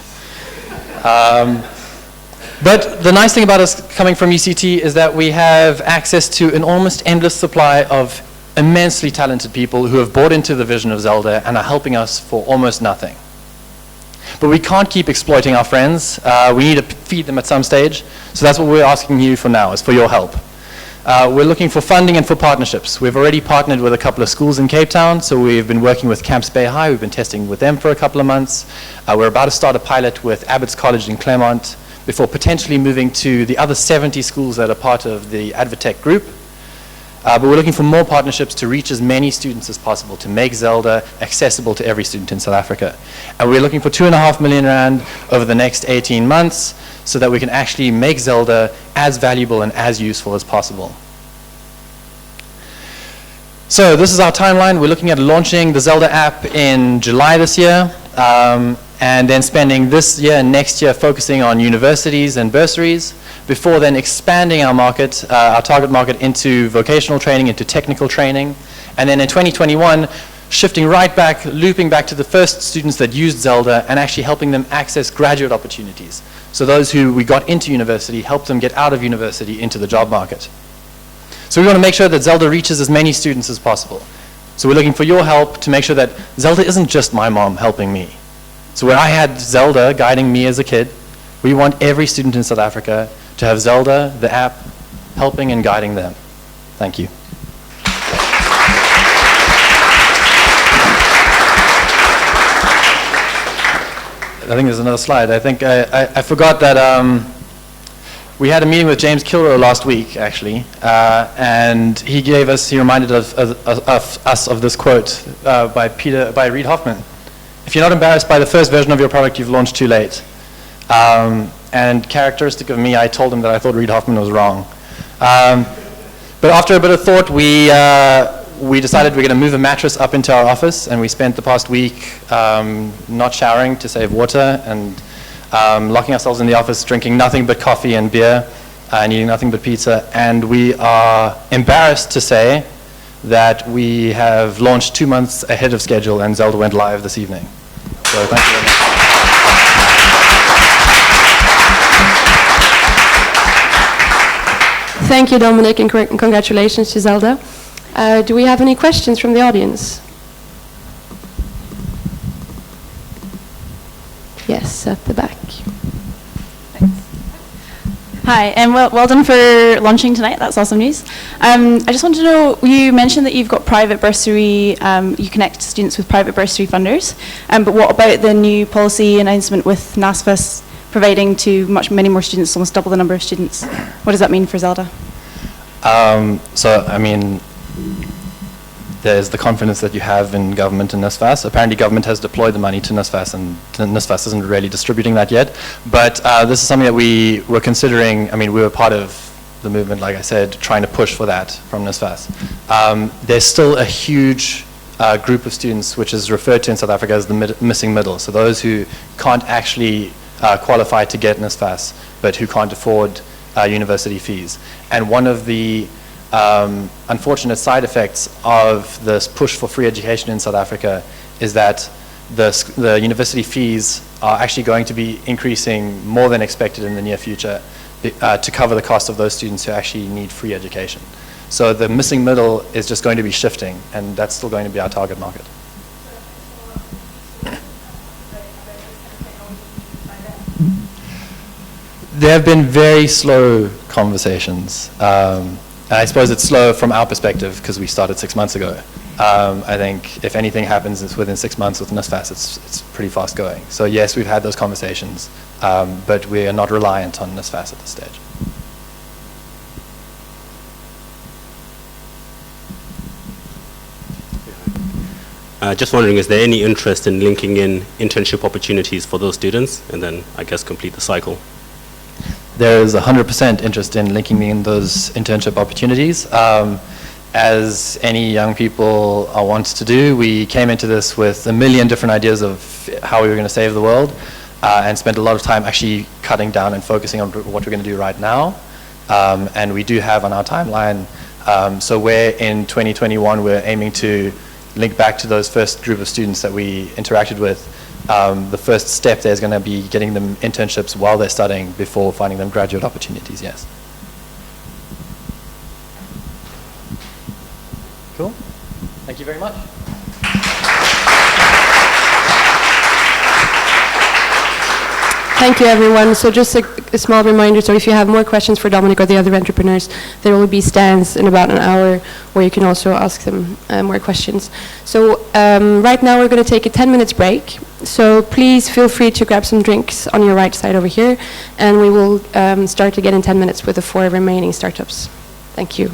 But the nice thing about us coming from UCT is that we have access to an almost endless supply of immensely talented people who have bought into the vision of Zelda and are helping us for almost nothing. But we can't keep exploiting our friends. We need to feed them at some stage. So that's what we're asking you for now, is for your help. We're looking for funding and for partnerships. We've already partnered with a couple of schools in Cape Town, so we've been working with Camps Bay High. We've been testing with them for a couple of months. We're about to start a pilot with Abbott's College in Claremont before potentially moving to the other 70 schools that are part of the Advotech group. But we're looking for more partnerships to reach as many students as possible, to make Zelda accessible to every student in South Africa. And we're looking for 2.5 million rand over the next 18 months so that we can actually make Zelda as valuable and as useful as possible. So this is our timeline. We're looking at launching the Zelda app in July this year, and then spending this year and next year focusing on universities and bursaries, before then expanding our market, our target market, into vocational training, into technical training, and then in 2021, shifting right back, looping back to the first students that used Zelda and actually helping them access graduate opportunities. So those who we got into university, help them get out of university into the job market. So we want to make sure that Zelda reaches as many students as possible. So we're looking for your help to make sure that Zelda isn't just my mom helping me. So where I had Zelda guiding me as a kid, we want every student in South Africa to have Zelda, the app, helping and guiding them. Thank you. I think there's another slide. I think I forgot that we had a meeting with James Kilroy last week, actually, and he reminded us of this quote by Reid Hoffman. If you're not embarrassed by the first version of your product, you've launched too late. And characteristic of me, I told him that I thought Reid Hoffman was wrong. But after a bit of thought, we decided we're going to move a mattress up into our office, and we spent the past week not showering to save water and locking ourselves in the office, drinking nothing but coffee and beer and eating nothing but pizza. And we are embarrassed to say that we have launched 2 months ahead of schedule, and Zelda went live this evening. So So thank you very much. Thank you, Dominic, and congratulations to Zelda. Do we have any questions from the audience? Yes, at the back. Hi, and well done for launching tonight. That's awesome news. I just wanted to know, you mentioned that you've got private bursary, you connect students with private bursary funders, but what about the new policy announcement with NSFAS providing to many more students, almost double the number of students? What does that mean for Zelda? So, I mean, there's the confidence that you have in government and NSFAS. Apparently government has deployed the money to NSFAS, and NSFAS isn't really distributing that yet. But this is something that we were considering. I mean, we were part of the movement, like I said, trying to push for that from NSFAS. There's still a huge group of students which is referred to in South Africa as the missing middle. So those who can't actually qualify to get NSFAS, but who can't afford university fees. And one of the unfortunate side effects of this push for free education in South Africa is that the university fees are actually going to be increasing more than expected in the near future to cover the cost of those students who actually need free education. So the missing middle is just going to be shifting, and that's still going to be our target market. There have been very slow conversations. And I suppose it's slow from our perspective because we started 6 months ago. I think if anything happens within 6 months with NSFAS, it's pretty fast going. So yes, we've had those conversations, but we are not reliant on NSFAS at this stage. Just wondering, is there any interest in linking in internship opportunities for those students and then, I guess, complete the cycle? There is 100% interest in linking in those internship opportunities. As any young people want to do, we came into this with a million different ideas of how we were going to save the world and spent a lot of time actually cutting down and focusing on what we're going to do right now. And we do have on our timeline, so where in 2021 we're aiming to link back to those first group of students that we interacted with. The first step there is going to be getting them internships while they're studying before finding them graduate opportunities, yes. Cool. Thank you very much. Thank you, everyone. So just a small reminder, so if you have more questions for Dominic or the other entrepreneurs, there will be stands in about an hour where you can also ask them more questions. So right now we're going to take a 10 minutes break. So please feel free to grab some drinks on your right side over here, and we will start again in 10 minutes with the 4 remaining startups. Thank you.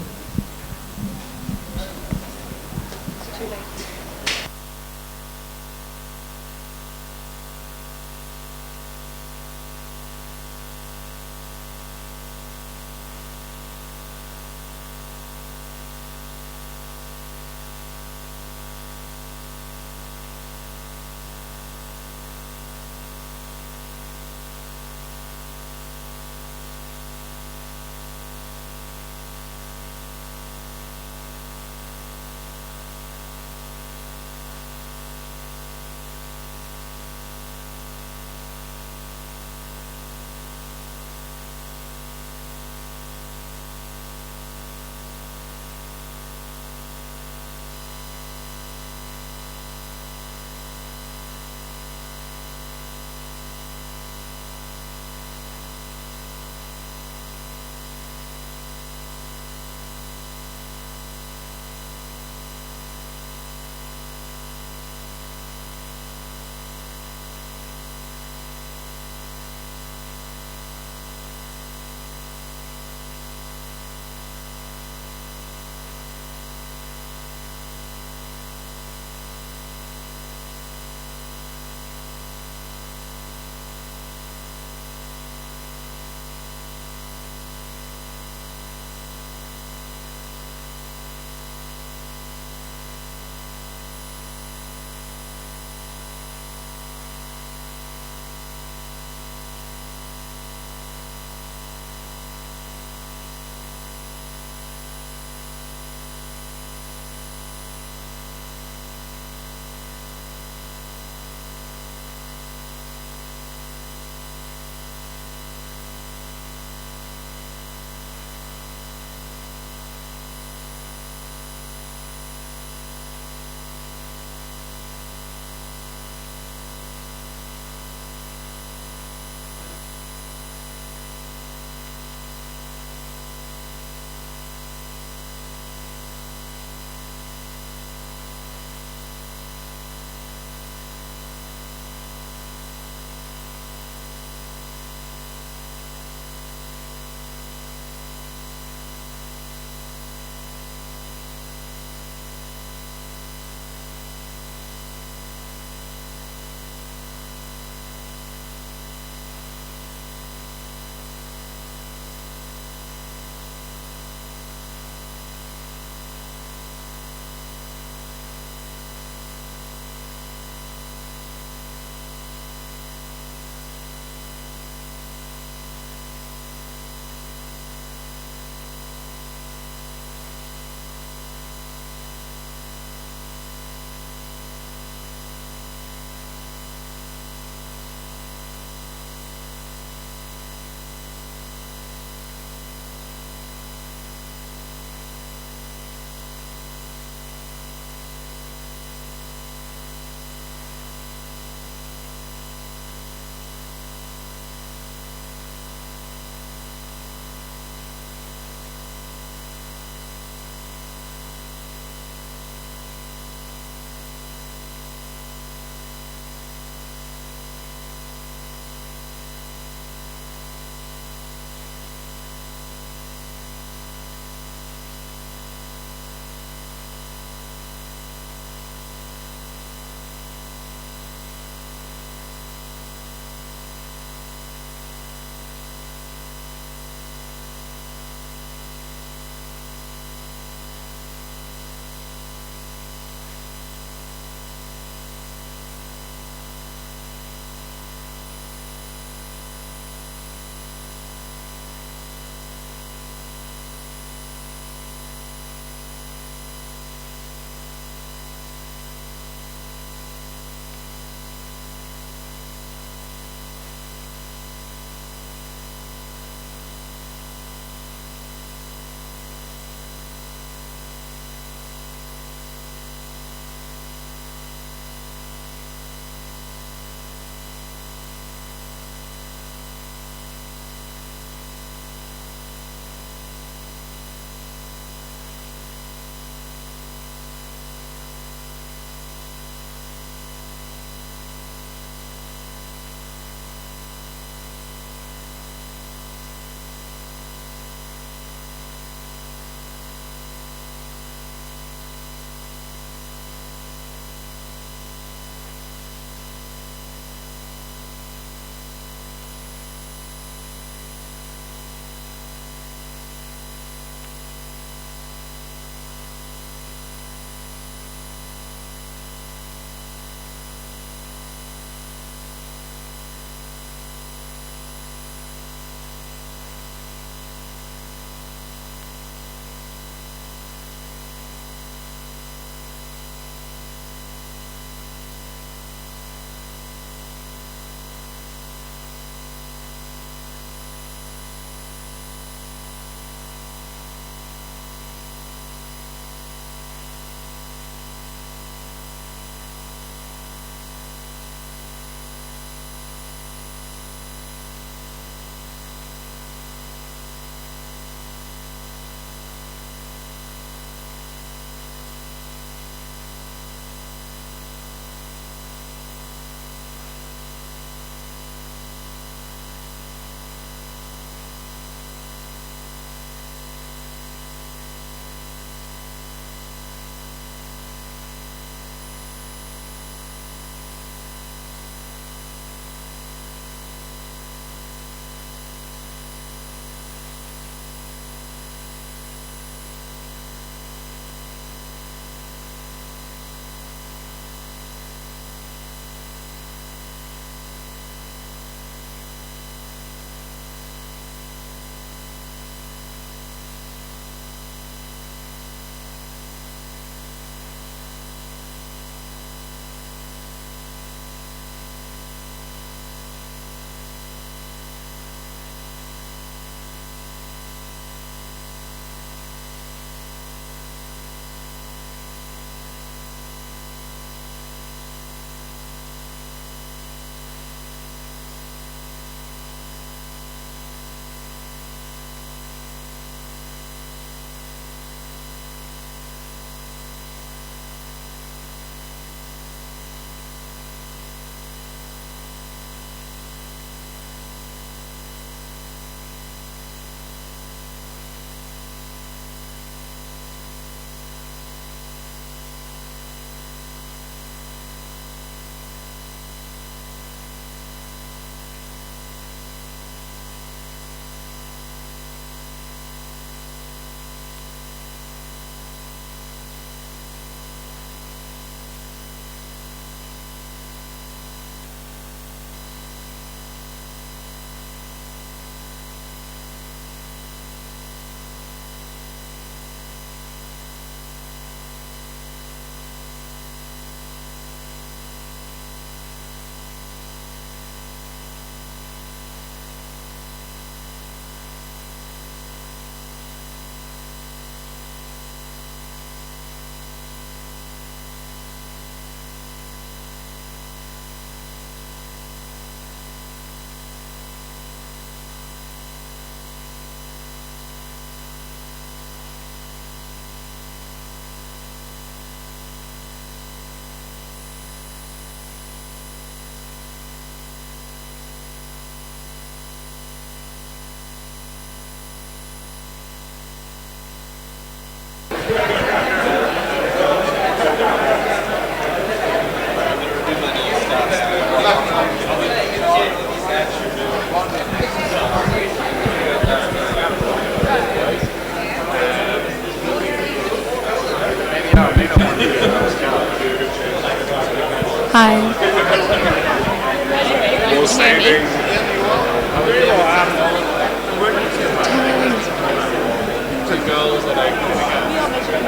Hi.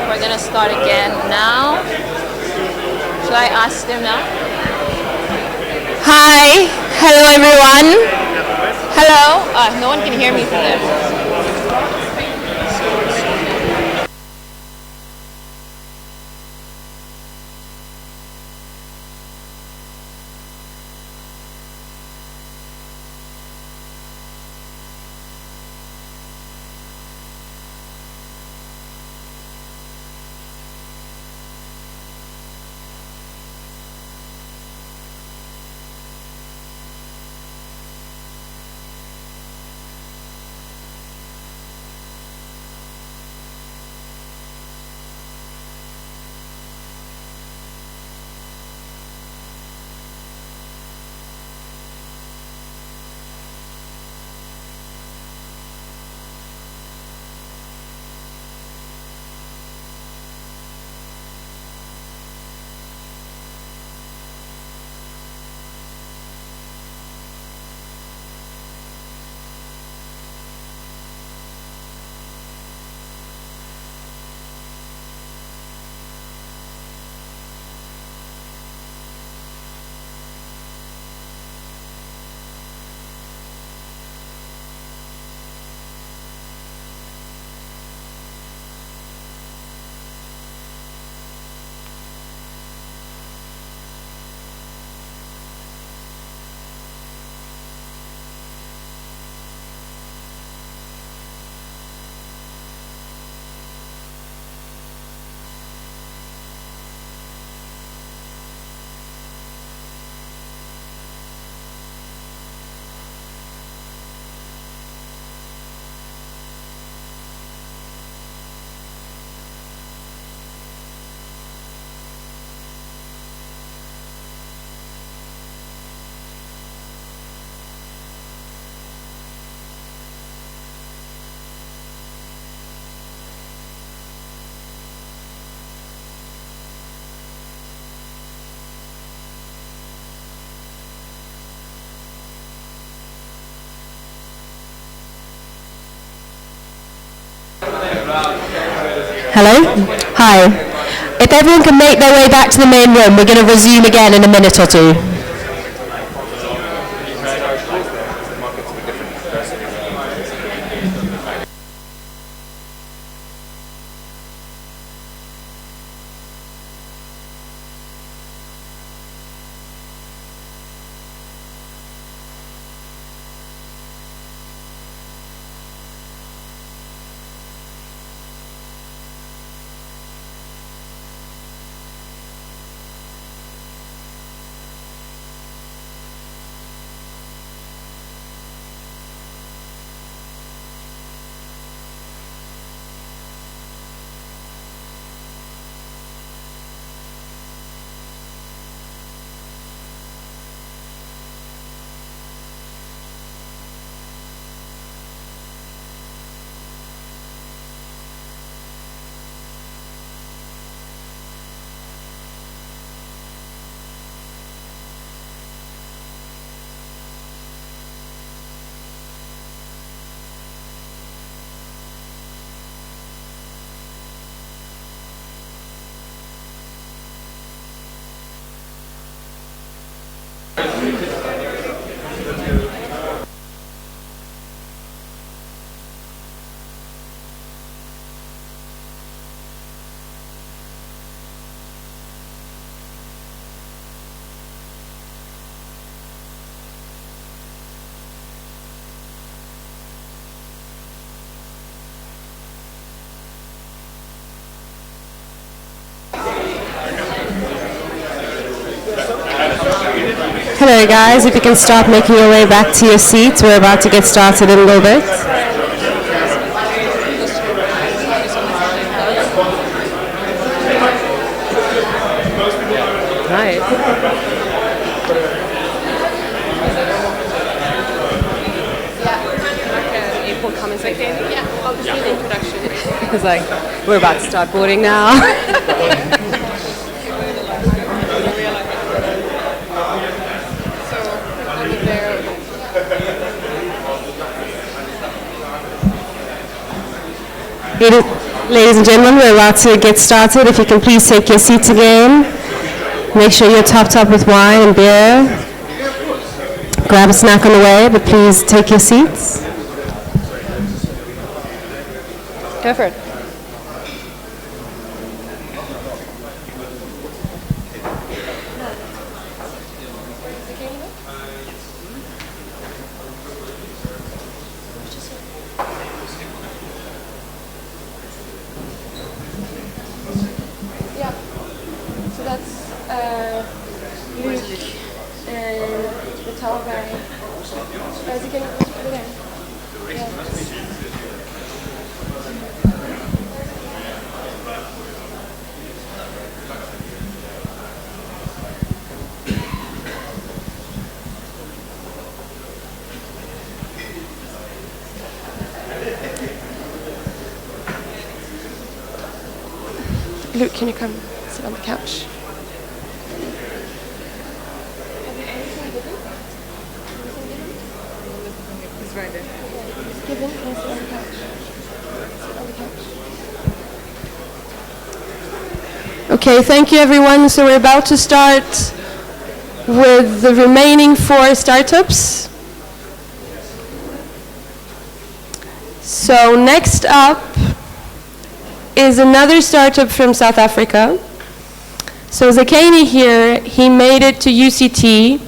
We're going to start again now. Should I ask them now? Hi. Hello, everyone. Hello. No one can hear me from there. Hello? Hi. If everyone can make their way back to the main room, we're going to resume again in a minute or two. Hello guys, if you can start making your way back to your seats, we're about to get started in a little bit. Hi. April comment section. Yeah, obviously the introduction. It's like, we're about to start boarding now. Ladies and gentlemen, we're about to get started. If you can please take your seats again. Make sure you're topped up with wine and beer. Grab a snack on the way, but please take your seats. Go for it. Luke, can you come sit on the couch? It's right there. Given, can I sit on the couch? Sit on the couch. Okay, thank you everyone. So we're about to start with the remaining 4 startups. So next up is another startup from South Africa. So Zakani here, he made it to UCT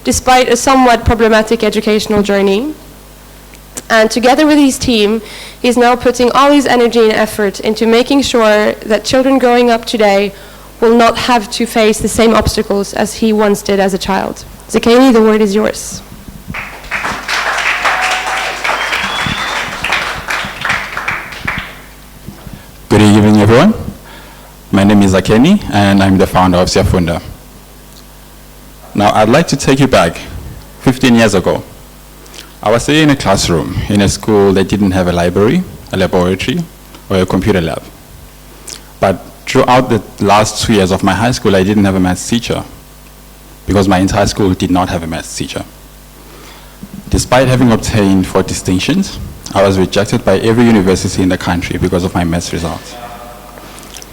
despite a somewhat problematic educational journey. And together with his team, he's now putting all his energy and effort into making sure that children growing up today will not have to face the same obstacles as he once did as a child. Zakani, the word is yours. Good evening, everyone. My name is Akeni, and I'm the founder of Self.window. Now, I'd like to take you back 15 years ago. I was sitting in a classroom in a school that didn't have a library, a laboratory, or a computer lab. But throughout the last 2 years of my high school, I didn't have a maths teacher because my entire school did not have a maths teacher. Despite having obtained 4 distinctions, I was rejected by every university in the country because of my maths results.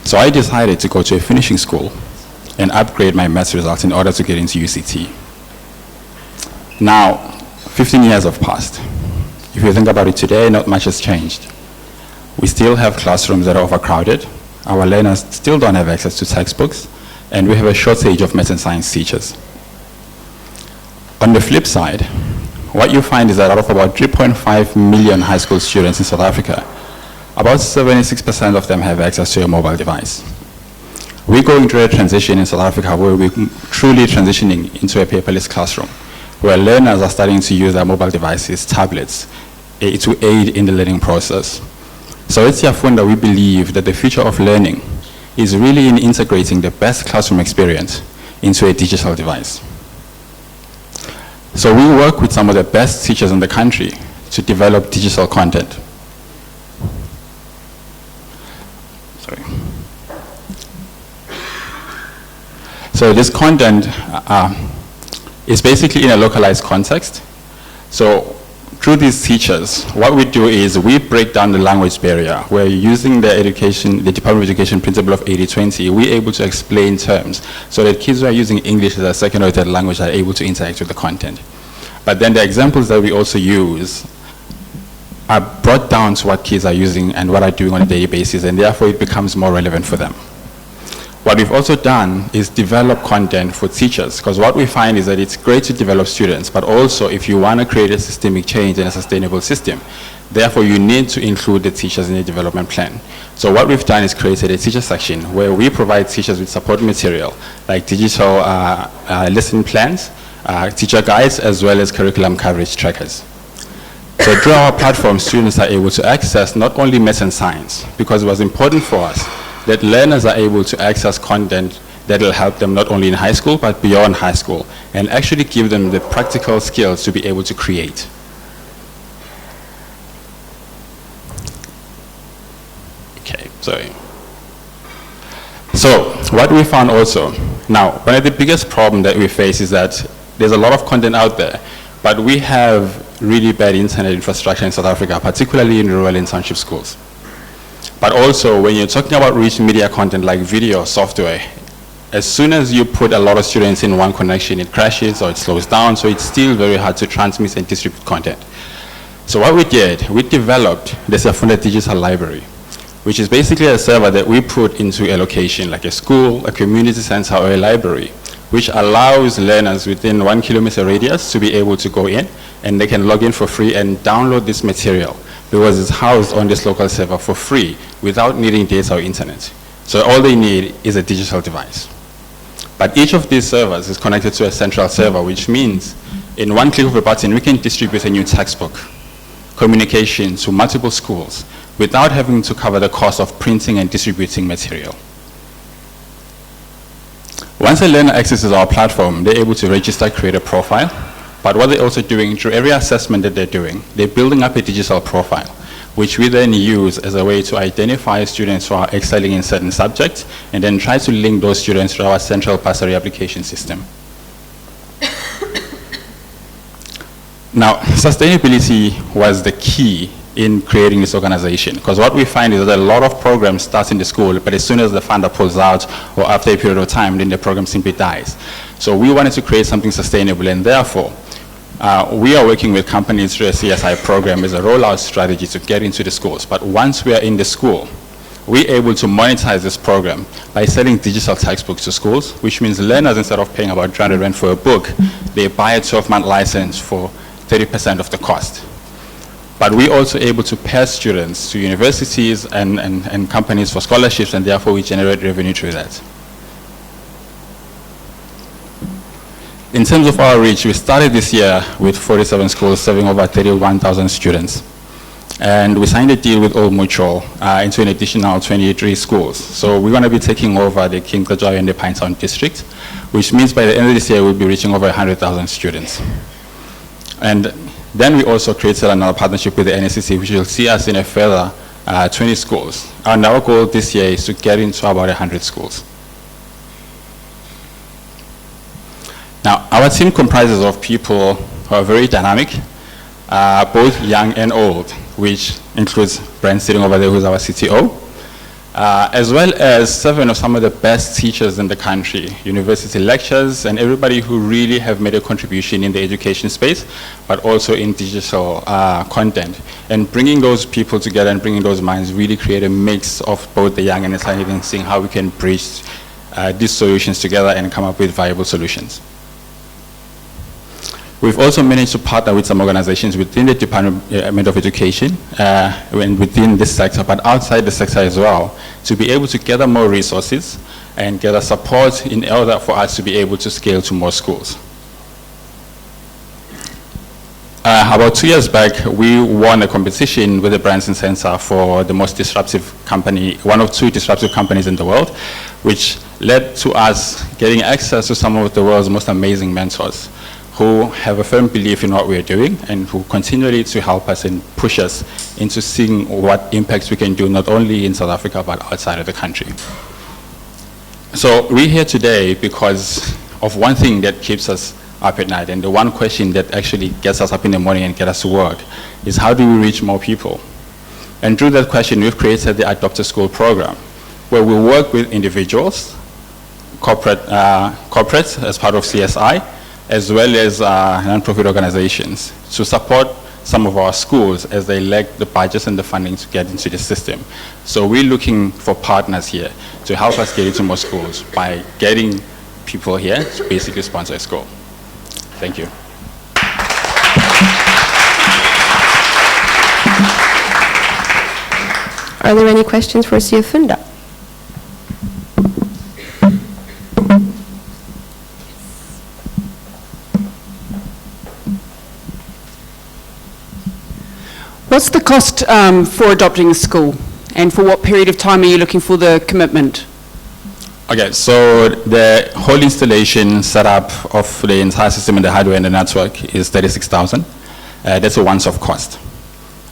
So I decided to go to a finishing school and upgrade my maths results in order to get into UCT. Now, 15 years have passed. If you think about it today, not much has changed. We still have classrooms that are overcrowded. Our learners still don't have access to textbooks, and we have a shortage of maths and science teachers. On the flip side, what you find is that out of about 3.5 million high school students in South Africa, about 76% of them have access to a mobile device. We're going through a transition in South Africa where we're truly transitioning into a paperless classroom, where learners are starting to use their mobile devices, tablets, to aid in the learning process. So at Self.window, we believe that the future of learning is really in integrating the best classroom experience into a digital device. So we work with some of the best teachers in the country to develop digital content. Sorry. So this content is basically in a localized context. So through these teachers, what we do is we break down the language barrier. We're using the Department of Education principle of 80-20. We're able to explain terms so that kids who are using English as a second or third language are able to interact with the content. But then the examples that we also use are brought down to what kids are using and what are doing on a daily basis, and therefore it becomes more relevant for them. What we've also done is develop content for teachers, because what we find is that it's great to develop students, but also if you want to create a systemic change and a sustainable system, therefore you need to include the teachers in the development plan. So what we've done is created a teacher section where we provide teachers with support material, like digital lesson plans, teacher guides, as well as curriculum coverage trackers. So through our platform, students are able to access not only maths and science, because it was important for us that learners are able to access content that will help them not only in high school, but beyond high school, and actually give them the practical skills to be able to create. Okay, sorry. So what we found also, now, one of the biggest problems that we face is that there's a lot of content out there, but we have really bad internet infrastructure in South Africa, particularly in rural and township schools. But also, when you're talking about rich media content like video software, as soon as you put a lot of students in one connection, it crashes or it slows down, so it's still very hard to transmit and distribute content. So what we did, we developed the Self.window digital library, which is basically a server that we put into a location like a school, a community center, or a library, which allows learners within 1 kilometer radius to be able to go in, and they can log in for free and download this material because it's housed on this local server for free without needing data or internet. So all they need is a digital device. But each of these servers is connected to a central server, which means in one click of a button, we can distribute a new textbook, communication to multiple schools without having to cover the cost of printing and distributing material. Once a learner accesses our platform, they're able to register, create a profile. But what they're also doing, through every assessment that they're doing, they're building up a digital profile, which we then use as a way to identify students who are excelling in certain subjects, and then try to link those students to our central bursary application system. Now, sustainability was the key in creating this organization, because what we find is that a lot of programs start in the school, but as soon as the funder pulls out or after a period of time, then the program simply dies. So we wanted to create something sustainable, and therefore we are working with companies through a CSI program as a rollout strategy to get into the schools. But once we are in the school, we're able to monetize this program by selling digital textbooks to schools, which means learners, instead of paying about 300 rand for a book, they buy a 12-month license for 30% of the cost. But we're also able to pair students to universities and companies for scholarships, and therefore we generate revenue through that. In terms of our reach, we started this year with 47 schools serving over 31,000 students. And we signed a deal with Old Mutual into an additional 23 schools. So we're going to be taking over the King Kajai and the Pinetown district, which means by the end of this year we'll be reaching over 100,000 students. And then we also created another partnership with the NSCC, which will see us in a further 20 schools. And our goal this year is to get into about 100 schools. Now, our team comprises of people who are very dynamic, both young and old, which includes Brent sitting over there, who's our CTO, as well as 7 of some of the best teachers in the country, university lecturers, and everybody who really have made a contribution in the education space, but also in digital content. And bringing those people together and bringing those minds really create a mix of both the young and the scientific, and seeing how we can bridge these solutions together and come up with viable solutions. We've also managed to partner with some organizations within the Department of Education and within this sector, but outside the sector as well, to be able to gather more resources and gather support in order for us to be able to scale to more schools. About 2 years back, we won a competition with the Branson Center for the most disruptive company, one of 2 disruptive companies in the world, which led to us getting access to some of the world's most amazing mentors, who have a firm belief in what we're doing and who continually to help us and push us into seeing what impacts we can do not only in South Africa but outside of the country. So we're here today because of one thing that keeps us up at night, and the one question that actually gets us up in the morning and gets us to work is, how do we reach more people? And through that question, we've created the Adopt a School program, where we work with individuals, corporates as part of CSI, as well as non-profit organizations, to support some of our schools as they lack the budgets and the funding to get into the system. So we're looking for partners here to help us get into more schools by getting people here to basically sponsor a school. Thank you. Are there any questions for Self.window? What's the cost for adopting a school, and for what period of time are you looking for the commitment? Okay, so the whole installation setup of the entire system and the hardware and the network is 36,000. That's a once-off cost.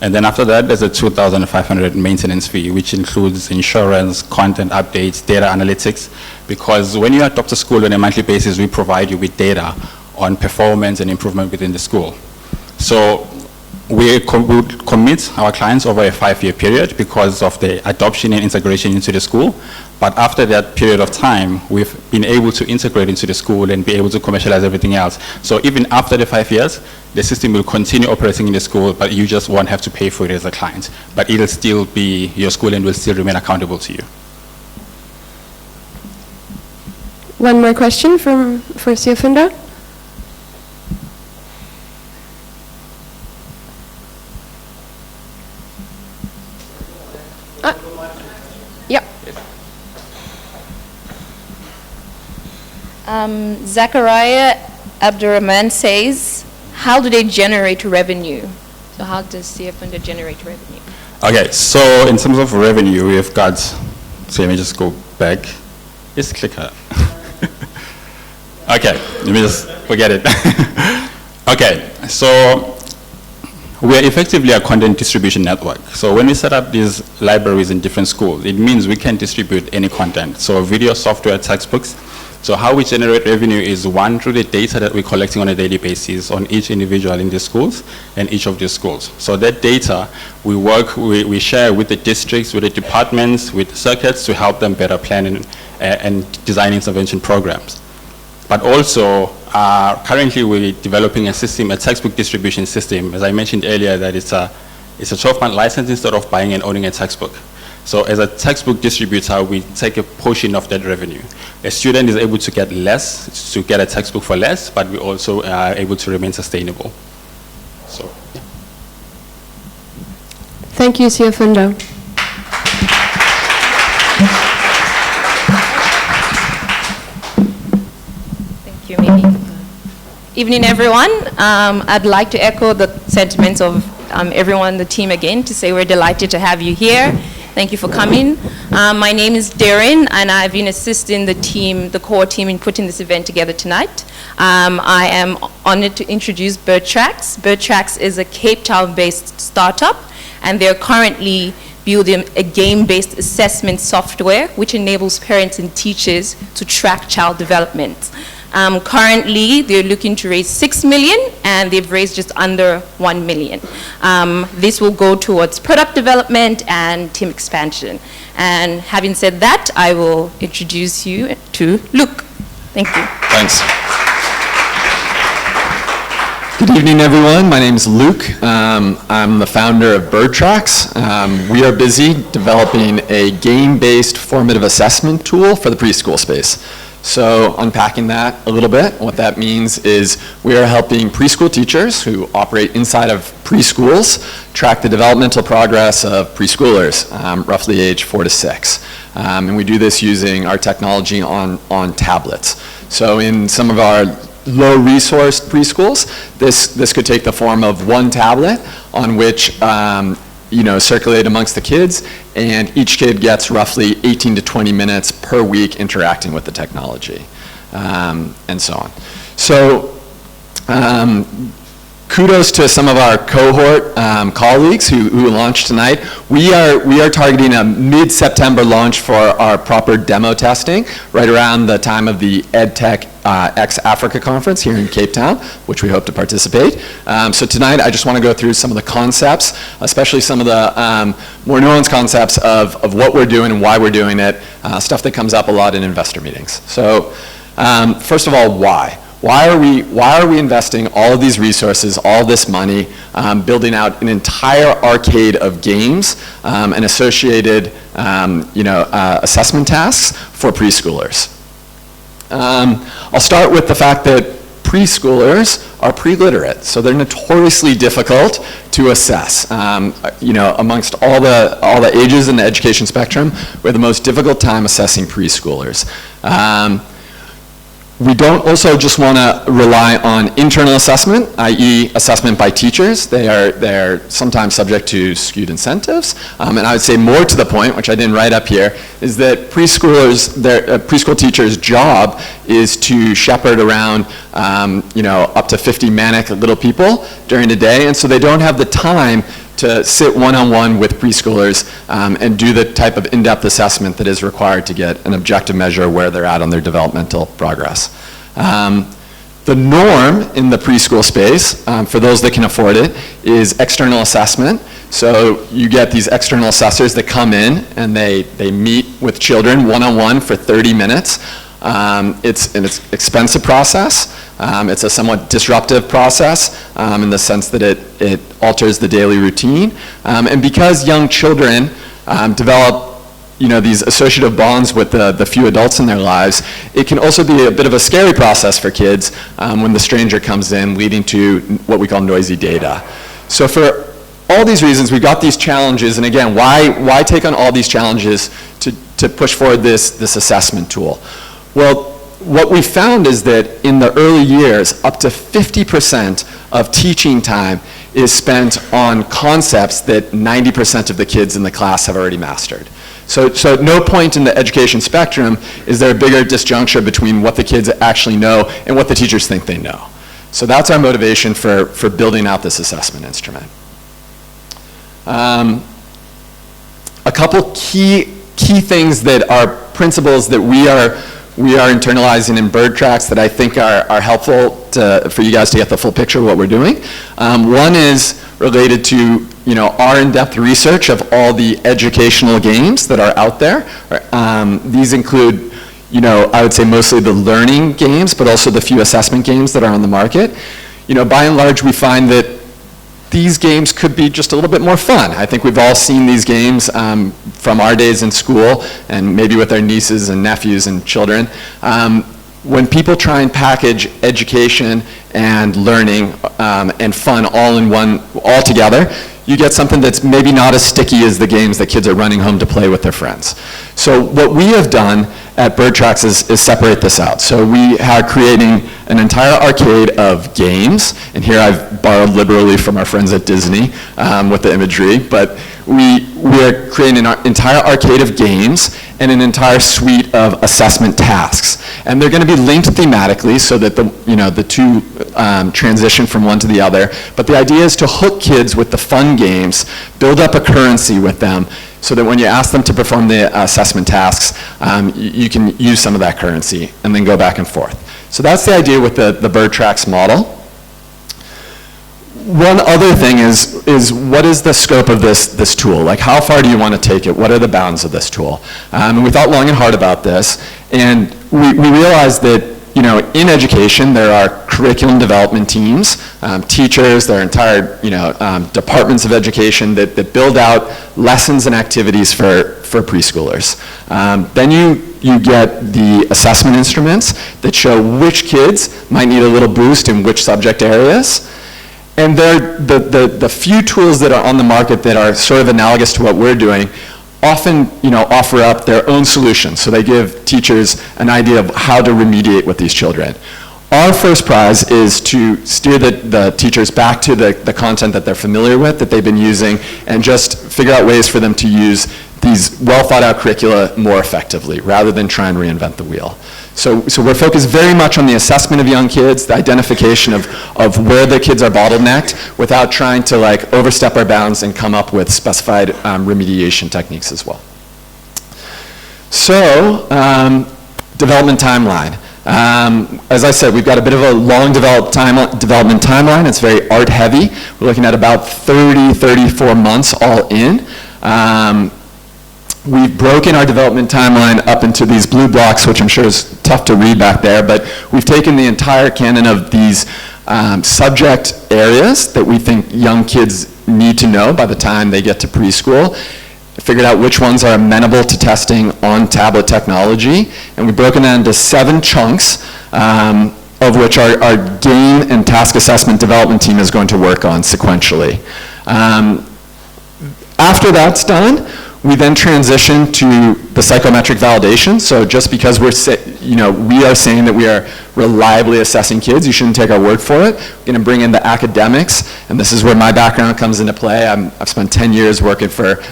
And then after that, there's a 2,500 maintenance fee, which includes insurance, content updates, data analytics, because when you adopt a school on a monthly basis, we provide you with data on performance and improvement within the school. So we would commit our clients over a 5-year period because of the adoption and integration into the school. But after that period of time, we've been able to integrate into the school and be able to commercialize everything else. So even after the 5 years, the system will continue operating in the school, but you just won't have to pay for it as a client. But it'll still be your school and will still remain accountable to you. One more question for Self.window. Yep. Zachariah Abdurrahman says, how do they generate revenue? So how does Self.window generate revenue? Okay, so in terms of revenue, we've got, so let me just go back. Just click her. Okay, let me just forget it. Okay, so we're effectively a content distribution network. So when we set up these libraries in different schools, it means we can distribute any content. So video, software, textbooks. So how we generate revenue is one, through the data that we're collecting on a daily basis on each individual in the schools and each of the schools. So that data, we share with the districts, with the departments, with circuits to help them better plan and design intervention programs. But also, currently we're developing a system, a textbook distribution system. As I mentioned earlier, that it's a 12-month license instead of buying and owning a textbook. So as a textbook distributor, we take a portion of that revenue. A student is able to get less, to get a textbook for less, but we also are able to remain sustainable. So, yeah. Thank you, Self.window. Thank you, Mimi. Evening, everyone. I'd like to echo the sentiments of everyone on the team again to say we're delighted to have you here. Thank you for coming. My name is Darren, and I've been assisting the team, the Cohort team, in putting this event together tonight. I am honored to introduce BirdTracks. BirdTracks is a Cape Town-based startup, and they're currently building a game-based assessment software which enables parents and teachers to track child development. Currently, they're looking to raise 6 million, and they've raised just under 1 million. This will go towards product development and team expansion. And having said that, I will introduce you to Luke. Thank you. Thanks. Good evening, everyone. My name is Luke. I'm the founder of BirdTracks. We are busy developing a game-based formative assessment tool for the preschool space. So unpacking that a little bit, what that means is we are helping preschool teachers who operate inside of preschools track the developmental progress of preschoolers, roughly age 4 to 6. And we do this using our technology on tablets. So in some of our low-resourced preschools, this could take the form of one tablet on which circulate amongst the kids, and each kid gets roughly 18 to 20 minutes per week interacting with the technology, and so on. So kudos to some of our Cohort colleagues who launched tonight. We are targeting a mid-September launch for our proper demo testing, right around the time of the EdTech X Africa conference here in Cape Town, which we hope to participate. So tonight I just want to go through some of the concepts, especially some of the more nuanced concepts of what we're doing and why we're doing it, stuff that comes up a lot in investor meetings. So first of all, why? Why are we investing all of these resources, all this money, building out an entire arcade of games and associated assessment tasks for preschoolers? I'll start with the fact that preschoolers are pre-literate, so they're notoriously difficult to assess. Amongst all the ages in the education spectrum, we have the most difficult time assessing preschoolers. We don't also just want to rely on internal assessment, i.e. assessment by teachers. They're sometimes subject to skewed incentives. And I would say more to the point, which I didn't write up here, is that preschool teachers' job is to shepherd around up to 50 manic little people during the day, and so they don't have the time to sit one-on-one with preschoolers and do the type of in-depth assessment that is required to get an objective measure where they're at on their developmental progress. The The norm in the preschool space, for those that can afford it, is external assessment. So you get these external assessors that come in and they meet with children one-on-one for 30 minutes. It's an expensive process. It's a somewhat disruptive process in the sense that it alters the daily routine. And because young children develop these associative bonds with the few adults in their lives, it can also be a bit of a scary process for kids when the stranger comes in, leading to what we call noisy data. So for all these reasons, we've got these challenges, and again, why take on all these challenges to push forward this assessment tool? Well, what we found is that in the early years, up to 50% of teaching time is spent on concepts that 90% of the kids in the class have already mastered. So at no point in the education spectrum is there a bigger disjuncture between what the kids actually know and what the teachers think they know. So that's our motivation for building out this assessment instrument. A couple key things that are principles that we are internalizing in bird tracks that I think are helpful for you guys to get the full picture of what we're doing. One is related to our in-depth research of all the educational games that are out there. These include, I would say mostly the learning games, but also the few assessment games that are on the market. By and large, we find that these games could be just a little bit more fun. I think we've all seen these games from our days in school and maybe with our nieces and nephews and children. When people try and package education and learning and fun all together, you get something that's maybe not as sticky as the games that kids are running home to play with their friends. So what we have done at Bird Tracks is separate this out. So we are creating an entire arcade of games, and here I've borrowed liberally from our friends at Disney with the imagery, but we're creating an entire arcade of games and an entire suite of assessment tasks. And they're going to be linked thematically so that the two transition from one to the other. But the idea is to hook kids with the fun games, build up a currency with them, so that when you ask them to perform the assessment tasks, you can use some of that currency and then go back and forth. So that's the idea with the Bird Tracks model. One other thing is what is the scope of this tool? Like, how far do you want to take it? What are the bounds of this tool? And we thought long and hard about this, and we realized that in education, there are curriculum development teams, teachers, there are entire departments of education that build out lessons and activities for preschoolers. Then you get the assessment instruments that show which kids might need a little boost in which subject areas. And the few tools that are on the market that are sort of analogous to what we're doing often offer up their own solutions. So they give teachers an idea of how to remediate with these children. Our first prize is to steer the teachers back to the content that they're familiar with, that they've been using, and just figure out ways for them to use these well thought out curricula more effectively, rather than try and reinvent the wheel. So we're focused very much on the assessment of young kids, the identification of where the kids are bottlenecked, without trying to overstep our bounds and come up with specified remediation techniques as well. So, development timeline. As I said, we've got a bit of a long development timeline. It's very art heavy. We're looking at about 34 months all in. We've broken our development timeline up into these blue blocks, which I'm sure is tough to read back there, but we've taken the entire canon of these subject areas that we think young kids need to know by the time they get to preschool, figured out which ones are amenable to testing on tablet technology, and we've broken that into 7 chunks, of which our game and task assessment development team is going to work on sequentially. After that's done, we then transition to the psychometric validation. So just because we are saying that we are reliably assessing kids, you shouldn't take our word for it. We're going to bring in the academics, and this is where my background comes into play. I've spent 10 years working for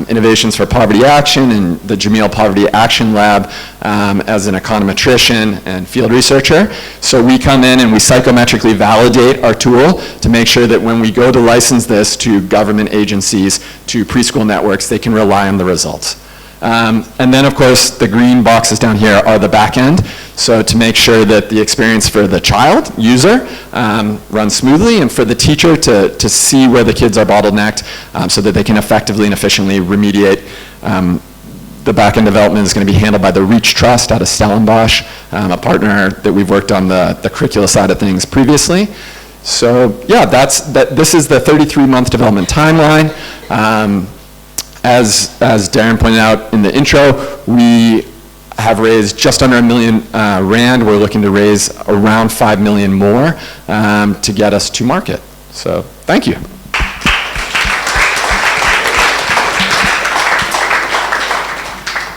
Innovations for Poverty Action and the Jameel Poverty Action Lab as an econometrician and field researcher. So we come in and we psychometrically validate our tool to make sure that when we go to license this to government agencies, to preschool networks, they can rely on the results. And then, of course, the green boxes down here are the back end. So to make sure that the experience for the child, user, runs smoothly, and for the teacher to see where the kids are bottlenecked so that they can effectively and efficiently remediate. The back-end development is going to be handled by the Reach Trust out of Stellenbosch, a partner that we've worked on the curricula side of things previously. So yeah, this is the 33-month development timeline. As Darren pointed out in the intro, we have raised just under $1 million rand. We're looking to raise around 5 million more to get us to market. So thank you.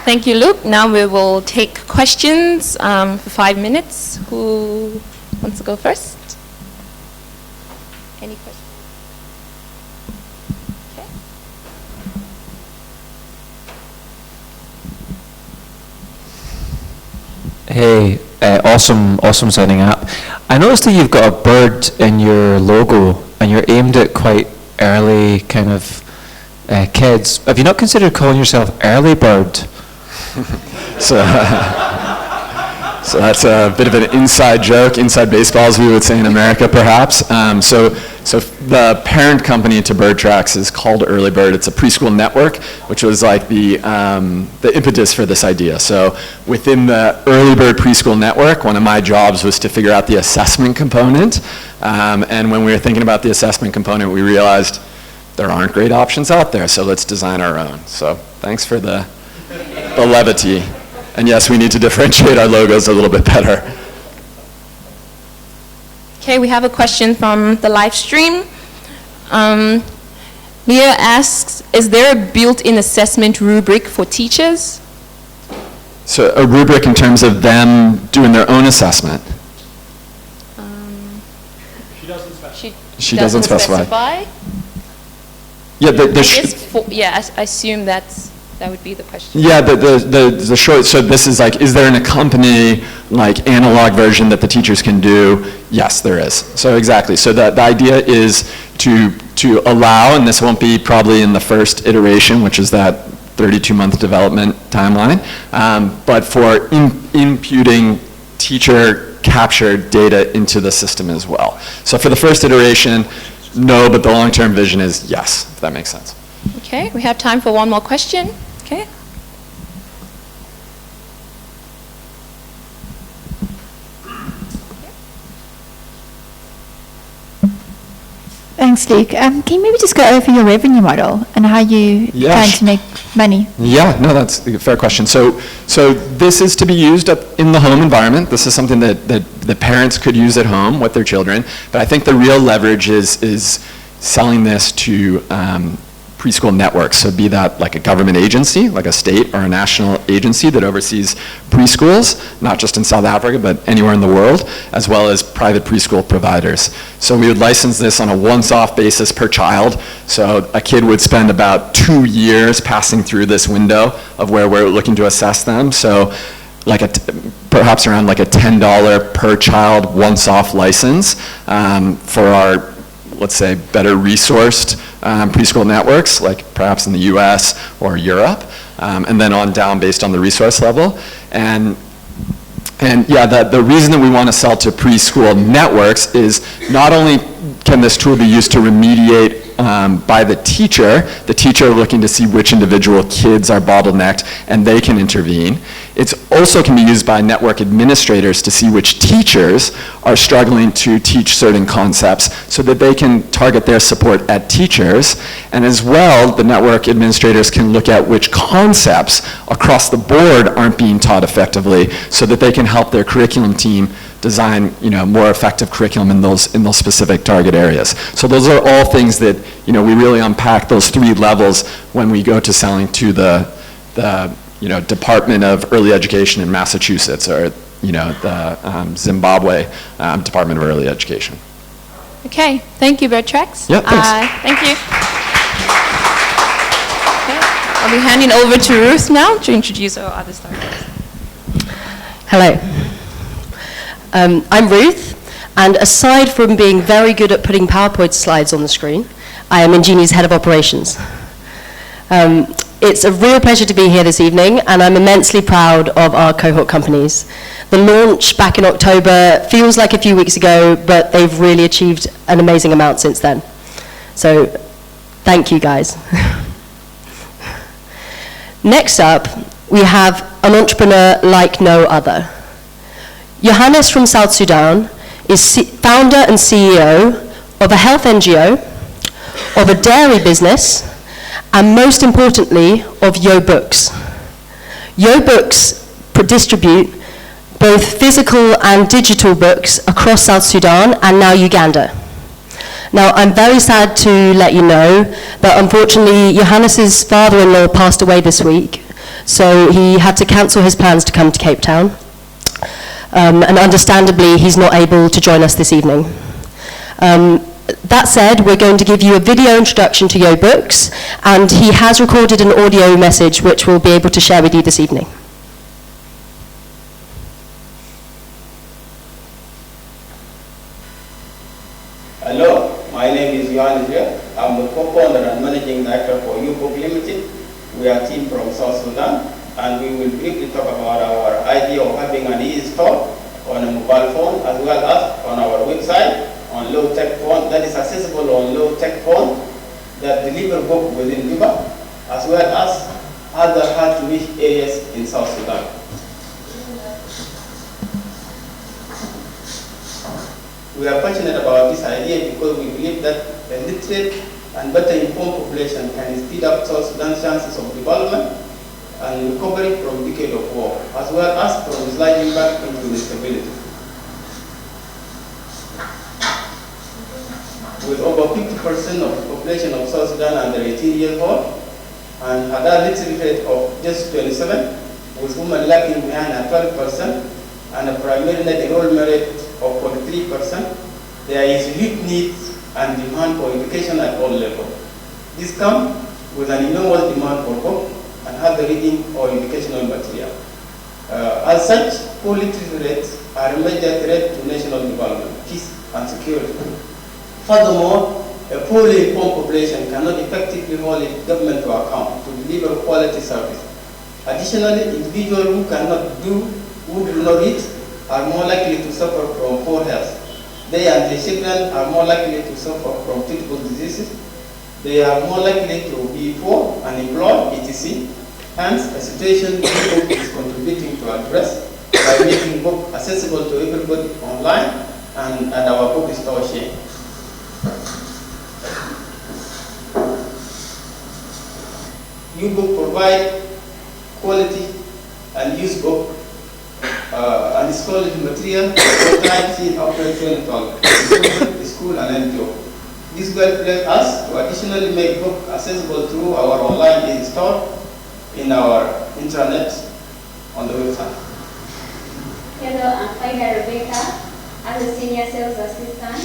Thank you, Luke. Now we will take questions for 5 minutes. Who wants to go first? Any questions? Okay. Hey, awesome setting up. I noticed that you've got a bird in your logo, and you're aimed at quite early kind of kids. Have you not considered calling yourself Early Bird? So that's a bit of an inside joke, inside baseball, as we would say in America, perhaps. So the parent company to Bird Tracks is called Early Bird. It's a preschool network, which was like the impetus for this idea. So within the Early Bird preschool network, one of my jobs was to figure out the assessment component. And when we were thinking about the assessment component, we realized there aren't great options out there, so let's design our own. So thanks for the levity. And yes, we need to differentiate our logos a little bit better. Okay, we have a question from the live stream. Leah asks, is there a built-in assessment rubric for teachers? So a rubric in terms of them doing their own assessment? She doesn't specify. Yeah, I assume that would be the question. Yeah, the short, so this is like, is there an accompany, like, analog version that the teachers can do? Yes, there is. So exactly. So the idea is to allow, and this won't be probably in the first iteration, which is that 32-month development timeline, but for imputing teacher captured data into the system as well. So for the first iteration, no, but the long-term vision is yes, if that makes sense. Okay, we have time for one more question. Okay. Thanks, Luke. Can you maybe just go over your revenue model and how you plan to make money? Yeah, no, that's a fair question. So this is to be used in the home environment. This is something that the parents could use at home with their children. But I think the real leverage is selling this to preschool networks, so be that like a government agency, like a state or a national agency that oversees preschools, not just in South Africa, but anywhere in the world, as well as private preschool providers. So we would license this on a once-off basis per child. So a kid would spend about 2 years passing through this window of where we're looking to assess them. So like perhaps around like a $10 per child once-off license for our, let's say, better resourced preschool networks, like perhaps in the US or Europe, and then on down based on the resource level. And yeah, the reason that we want to sell to preschool networks is not only can this tool be used to remediate by the teacher looking to see which individual kids are bottlenecked and they can intervene. It also can be used by network administrators to see which teachers are struggling to teach certain concepts so that they can target their support at teachers. And as well, the network administrators can look at which concepts across the board aren't being taught effectively so that they can help their curriculum team design, more effective curriculum in those specific target areas. So those are all things that, we really unpack those 3 levels when we go to selling to the Department of Early Education in Massachusetts or, the Zimbabwe Department of Early Education. Okay, thank you, Bird Tracks. Yeah, thanks. Thank you. Okay. I'll be handing over to Ruth now to introduce our other startups. Hello. I'm Ruth, and aside from being very good at putting PowerPoint slides on the screen, I am Injini's head of operations. It's a real pleasure to be here this evening, and I'm immensely proud of our cohort companies. The launch back in October feels like a few weeks ago, but they've really achieved an amazing amount since then. So, thank you guys. Next up, we have an entrepreneur like no other. Johannes from South Sudan is founder and CEO of a health NGO, of a dairy business, and most importantly, of Yo Books. Yo Books distribute both physical and digital books across South Sudan and now Uganda. Now, I'm very sad to let you know that unfortunately Johannes's father-in-law passed away this week, so he had to cancel his plans to come to Cape Town. And understandably, he's not able to join us this evening. That said, we're going to give you a video introduction to Yo Books, and he has recorded an audio message which we'll be able to share with you this evening. Hello, my name is Johannes here. I'm the co-founder and managing director for Yo Book Limited. We are a team from South Sudan, and we will briefly talk about our idea of having an e-store on a mobile phone as well as on our website on low-tech phone that is accessible on low-tech phone that deliver book within Juba as well as other hard-to-reach areas in South Sudan. We are passionate about this idea because we believe that a literate and better informed population can speed up South Sudan's chances of development and recovery from decade of war, as well as from sliding back into instability. With over 50% of the population of South Sudan under 18 years old, and an adult literacy rate of just 27, with women lagging behind at 12%, and a primary net enrollment rate of 43%, there is huge need and demand for education at all levels. This comes with an enormous demand for book and other reading or educational material. As such, poor literacy rates are a major threat to national development, peace, and security. Furthermore, a poorly informed population cannot effectively hold its government to account to deliver quality service. Additionally, individuals who do not read are more likely to suffer from poor health. They and their children are more likely to suffer from treatable diseases. They are more likely to be poor, unemployed, etc. Hence, a situation this book is contributing to address by making book accessible to everybody online and at our bookstore chain. Yo Book provide quality and use book and scholarly material for types in operation school and NGO. This will place us to additionally make book accessible through our online store in our intranet on the website. Hello, I'm Faida Rebecca. I'm the Senior Sales Assistant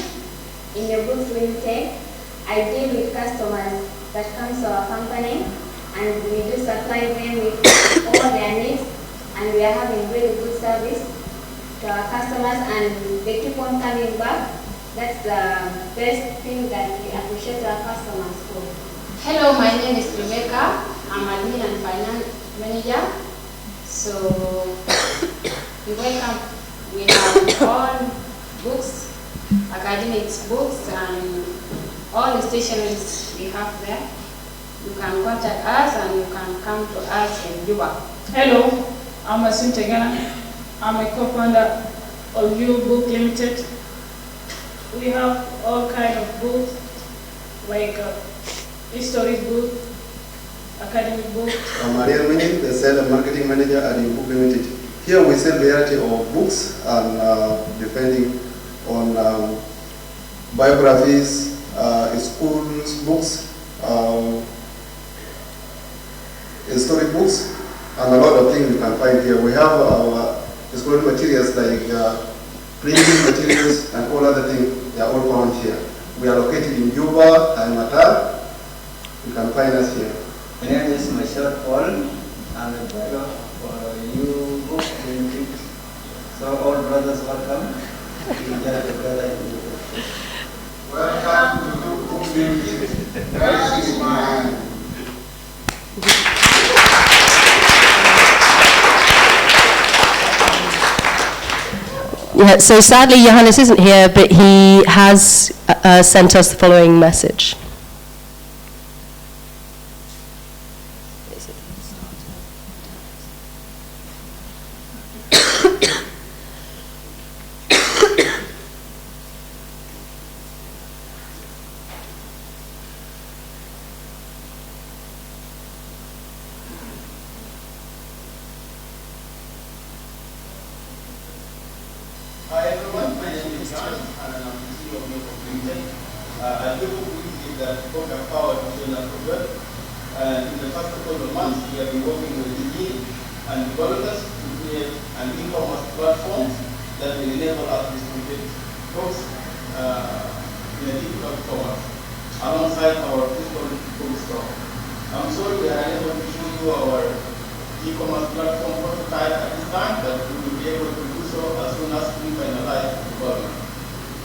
in Yo Books Limited. I deal with customers that come to our company, and we do supply them with all their needs, and we are having really good service to our customers, and they keep on coming back. That's the best thing that we appreciate our customers for. Hello, my name is Rebecca. I'm admin and finance manager. So we welcome. We have all books, academics books, and all the stationeries we have there. You can contact us and you can come to us in Juba. Hello, I'm Asunta Ghana. I'm a co-founder of Yo Book Limited. We have all kinds of books, like history book, academic book. I'm Ariel Menin, the sales and marketing manager at Yo Book Limited. Here we sell a variety of books and depending on biographies, schools books, story books, and a lot of things you can find here. We have our school materials like printing materials and all other things. They are all found here. We are located in Juba and Matar. You can find us here. My name is Michelle Paul. I'm a brother for Yo Book Limited. So all brothers welcome. Welcome to Yo Book Limited. Yeah, so sadly Johannes isn't here, but he has sent us the following message. Hi everyone, my name is John and I'm the CEO of Cohort. I do believe that both are powered within our project. And in the past couple of months, we have been working with Injini and developers to create an e-commerce platform that will enable us to distribute books in a digital format alongside our physical bookstore. I'm sorry we are unable to show you our e-commerce platform prototype at this time, but we will be able to do so as soon as we finalize the development.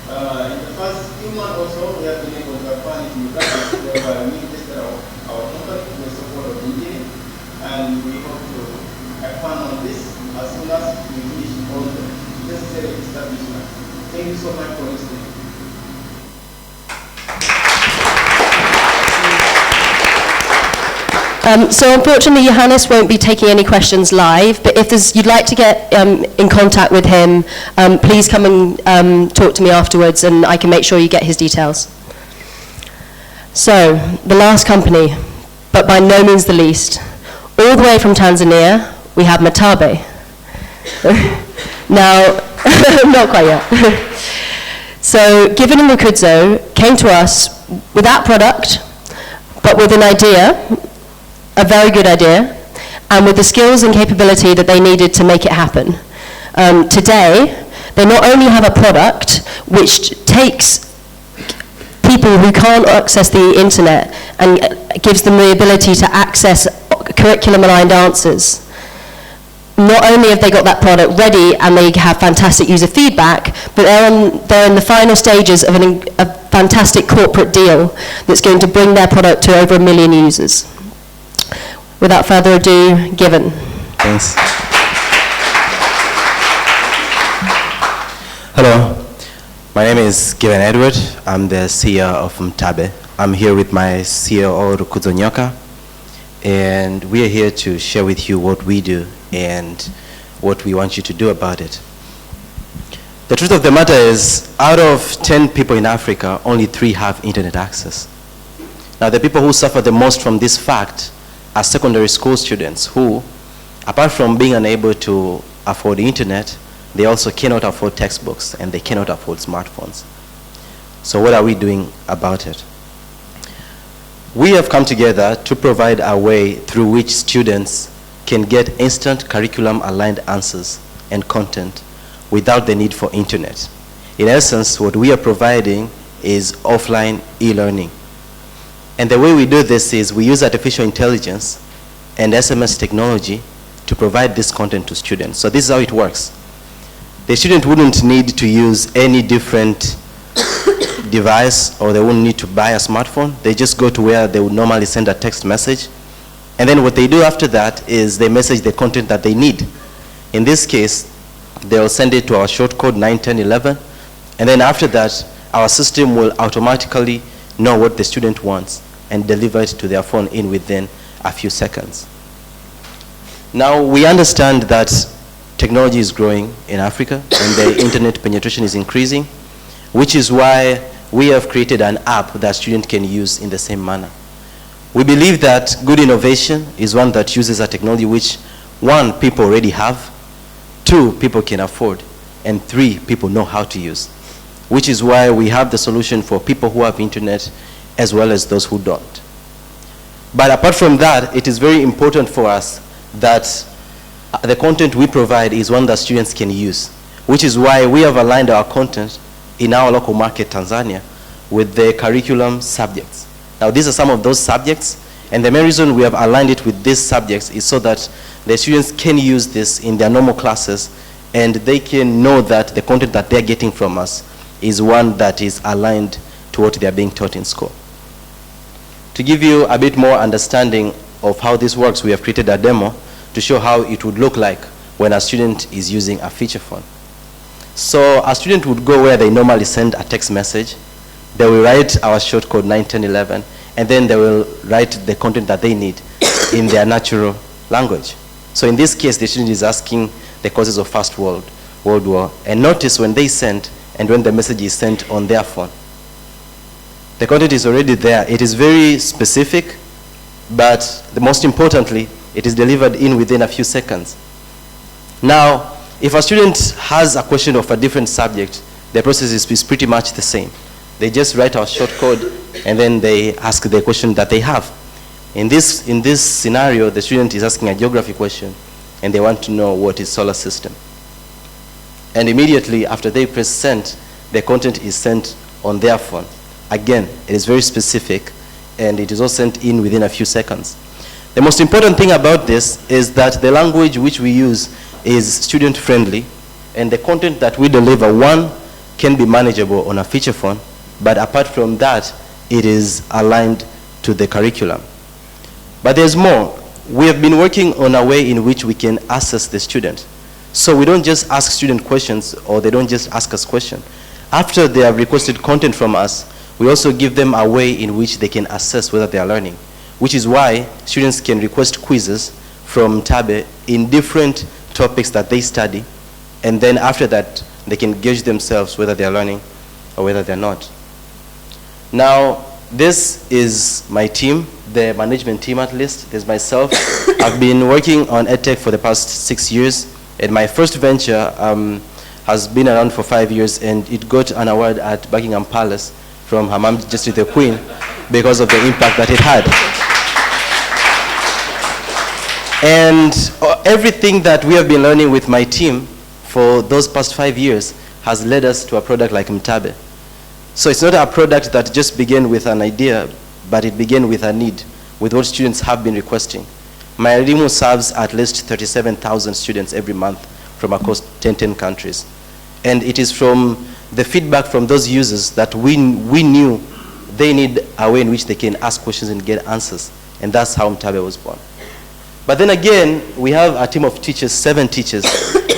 In the first few months or so, we have been able to find it in Uganda, whereby we tested our company with the support of Injini, and we hope to expand on this as soon as we finish all the necessary establishment. Thank you so much for listening. So unfortunately, Johannes won't be taking any questions live, but if you'd like to get in contact with him, please come and talk to me afterwards, and I can make sure you get his details. So, the last company, but by no means the least, all the way from Tanzania, we have Matabe. Now, not quite yet. So, Given and Mukudzo came to us with that product, but with an idea, a very good idea, and with the skills and capability that they needed to make it happen. Today, they not only have a product which takes people who can't access the internet and gives them the ability to access curriculum-aligned answers. Not only have they got that product ready and they have fantastic user feedback, but they're in the final stages of a fantastic corporate deal that's going to bring their product to over 1 million users. Without further ado, Given. Thanks. Hello, my name is Given Edward. I'm the CEO of Mtabe. I'm here with my CEO, Rukudzo Nyoka, and we are here to share with you what we do and what we want you to do about it. The truth of the matter is, out of 10 people in Africa, only 3 have internet access. Now, the people who suffer the most from this fact are secondary school students who, apart from being unable to afford the internet, they also cannot afford textbooks and they cannot afford smartphones. So what are we doing about it? We have come together to provide a way through which students can get instant curriculum-aligned answers and content without the need for internet. In essence, what we are providing is offline e-learning. And the way we do this is we use artificial intelligence and SMS technology to provide this content to students. So this is how it works. The student wouldn't need to use any different device, or they wouldn't need to buy a smartphone. They just go to where they would normally send a text message. And then what they do after that is they message the content that they need. In this case, they'll send it to our short code 91011. And then after that, our system will automatically know what the student wants and deliver it to their phone in within a few seconds. Now, we understand that technology is growing in Africa and the internet penetration is increasing, which is why we have created an app that students can use in the same manner. We believe that good innovation is one that uses a technology which, 1, people already have, 2, people can afford, and 3, people know how to use, which is why we have the solution for people who have internet as well as those who don't. But apart from that, it is very important for us that the content we provide is one that students can use, which is why we have aligned our content in our local market, Tanzania, with the curriculum subjects. Now, these are some of those subjects, and the main reason we have aligned it with these subjects is so that the students can use this in their normal classes, and they can know that the content that they're getting from us is one that is aligned to what they're being taught in school. To give you a bit more understanding of how this works, we have created a demo to show how it would look like when a student is using a feature phone. So a student would go where they normally send a text message. They will write our short code 9, 10, 11, and then they will write the content that they need in their natural language. So in this case, the student is asking the causes of First World War. And notice when they send and when the message is sent on their phone, the content is already there. It is very specific, but most importantly, it is delivered within a few seconds. Now, if a student has a question of a different subject, the process is pretty much the same. They just write our short code, and then they ask the question that they have. In this scenario, the student is asking a geography question, and they want to know what is solar system. And immediately after they press send, the content is sent on their phone. Again, it is very specific, and it is all sent in within a few seconds. The most important thing about this is that the language which we use is student-friendly, and the content that we deliver, one, can be manageable on a feature phone, but apart from that, it is aligned to the curriculum. But there's more. We have been working on a way in which we can assess the student. So we don't just ask student questions, or they don't just ask us questions. After they have requested content from us, we also give them a way in which they can assess whether they are learning, which is why students can request quizzes from Taba in different topics that they study, and then after that, they can gauge themselves whether they are learning or whether they're not. Now, this is my team, the management team at least. There's myself. I've been working on EdTech for the past 6 years, and my first venture has been around for 5 years, and it got an award at Buckingham Palace from Her Majesty the Queen because of the impact that it had. And everything that we have been learning with my team for those past 5 years has led us to a product like Mtabe. So it's not a product that just began with an idea, but it began with a need, with what students have been requesting. My Elimu serves at least 37,000 students every month from across 10 countries. And it is from the feedback from those users that we knew they need a way in which they can ask questions and get answers. And that's how Mtabe was born. But then again, we have a team of teachers, 7 teachers,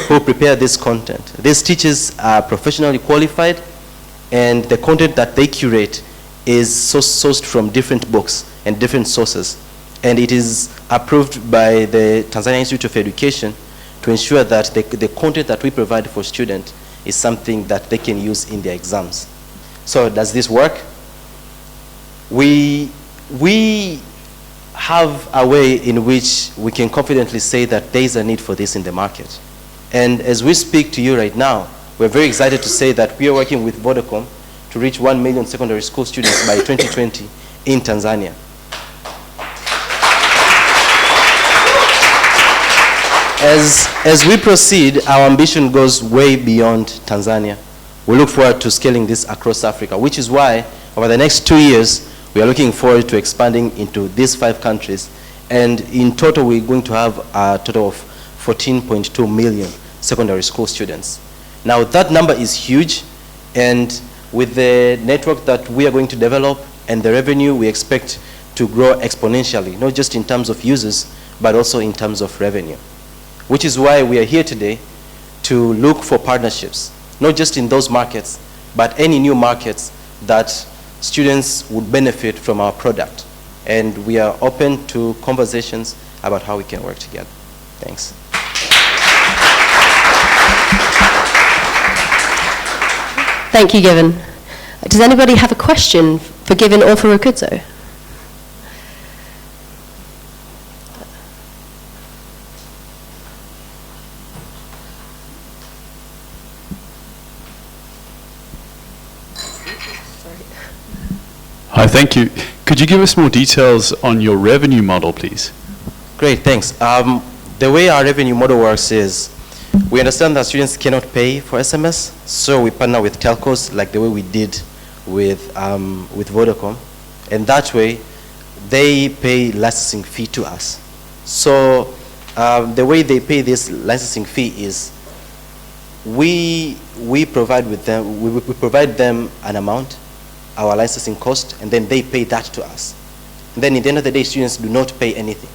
who prepare this content. These teachers are professionally qualified, and the content that they curate is sourced from different books and different sources. And it is approved by the Tanzania Institute of Education to ensure that the content that we provide for students is something that they can use in their exams. So does this work? We have a way in which we can confidently say that there is a need for this in the market. And as we speak to you right now, we're very excited to say that we are working with Vodacom to reach 1 million secondary school students by 2020 in Tanzania. As we proceed, our ambition goes way beyond Tanzania. We look forward to scaling this across Africa, which is why over the next 2 years, we are looking forward to expanding into these 5 countries. And in total, we're going to have a total of 14.2 million secondary school students. Now, that number is huge, and with the network that we are going to develop and the revenue, we expect to grow exponentially, not just in terms of users, but also in terms of revenue. Which is why we are here today to look for partnerships, not just in those markets, but any new markets that students would benefit from our product. And we are open to conversations about how we can work together. Thanks. Thank you, Given. Does anybody have a question for Given or for Rukudzo? Hi, thank you. Could you give us more details on your revenue model, please? Great, thanks. The way our revenue model works is we understand that students cannot pay for SMS, so we partner with telcos like the way we did with Vodacom, and that way they pay licensing fee to us. So the way they pay this licensing fee is we provide them an amount, our licensing cost, and then they pay that to us. And then at the end of the day, students do not pay anything.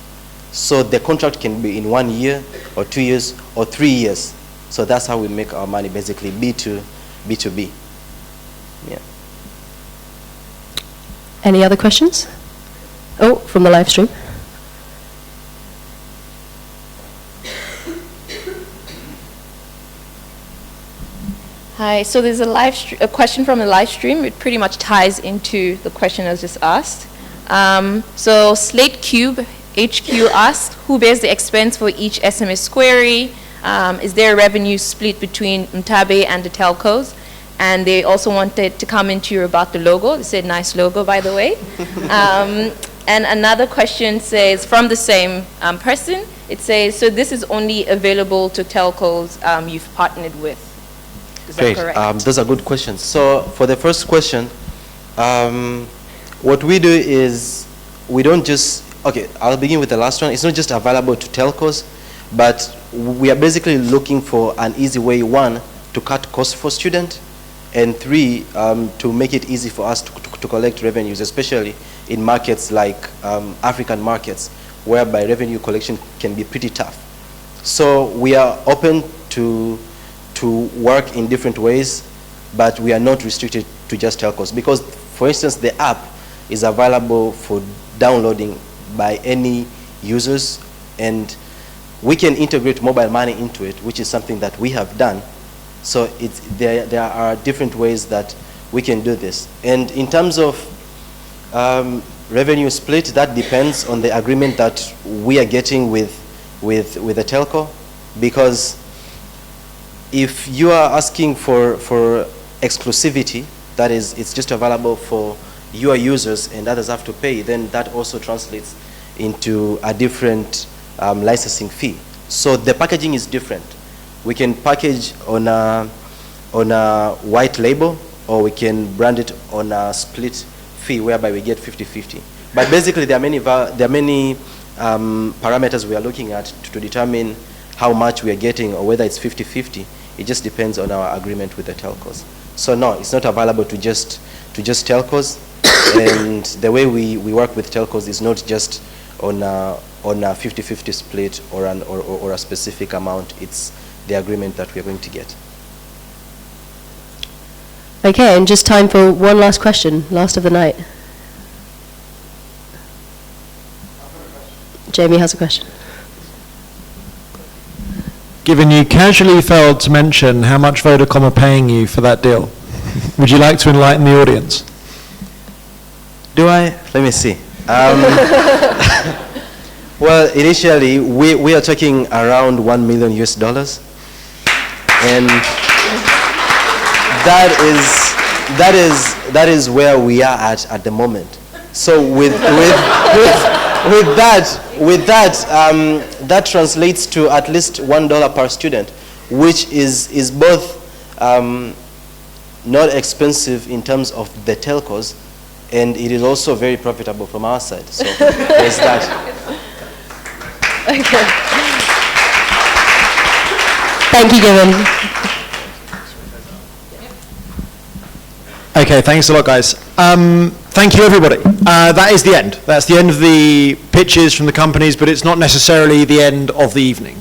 So the contract can be in 1 year or 2 years or 3 years. So that's how we make our money, basically B2B. Yeah. Any other questions? Oh, from the live stream. Hi, so there's a question from the live stream. It pretty much ties into the question I was just asked. So Slate Cube HQ asked, who bears the expense for each SMS query? Is there a revenue split between Mtabe and the telcos? And they also wanted to comment to you about the logo. They said, nice logo, by the way. And another question says, from the same person, it says, so this is only available to telcos you've partnered with. Is that correct? Those are good questions. So for the first question, what we do is we don't just, okay, I'll begin with the last one. It's not just available to telcos, but we are basically looking for an easy way, one, to cut costs for students, and three, to make it easy for us to collect revenues, especially in markets like African markets, whereby revenue collection can be pretty tough. So we are open to work in different ways, but we are not restricted to just telcos. Because, for instance, the app is available for downloading by any users, and we can integrate mobile money into it, which is something that we have done. So there are different ways that we can do this. And in terms of revenue split, that depends on the agreement that we are getting with the telco, because if you are asking for exclusivity, that is, it's just available for your users and others have to pay, then that also translates into a different licensing fee. So the packaging is different. We can package on a white label, or we can brand it on a split fee whereby we get 50-50. But basically there are many parameters we are looking at to determine how much we are getting, or whether it's 50-50. It just depends on our agreement with the telcos. So no, it's not available to just telcos. And the way we work with telcos is not just on a 50-50 split or a specific amount. It's the agreement that we're going to get. Okay, and just time for one last question, last of the night. Jamie has a question. Given you casually failed to mention how much Vodacom are paying you for that deal, would you like to enlighten the audience? Do I? Let me see. Well, initially, we are talking around $1 million US, and that is where we are at the moment. So with that, that translates to at least $1 per student, which is both not expensive in terms of the telcos, and it is also very profitable from our side. So there's that. Okay. Thank you, Given. Okay, thanks a lot, guys. Thank you, everybody. That is the end. That's the end of the pitches from the companies, but it's not necessarily the end of the evening.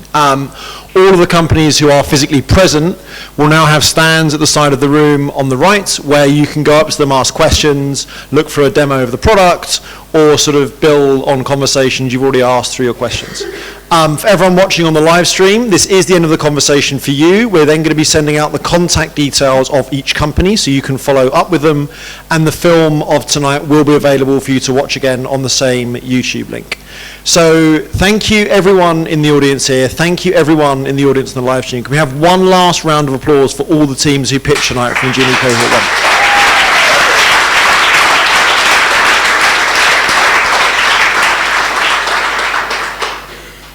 All of the companies who are physically present will now have stands at the side of the room on the right, where you can go up to them, ask questions, look for a demo of the product, or sort of build on conversations you've already asked through your questions. For everyone watching on the live stream, this is the end of the conversation for you. We're then going to be sending out the contact details of each company so you can follow up with them, and the film of tonight will be available for you to watch again on the same YouTube link. So thank you everyone in the audience here. Thank you everyone in the audience in the live stream. Can we have one last round of applause for all the teams who pitched tonight from Injini Cohort 1?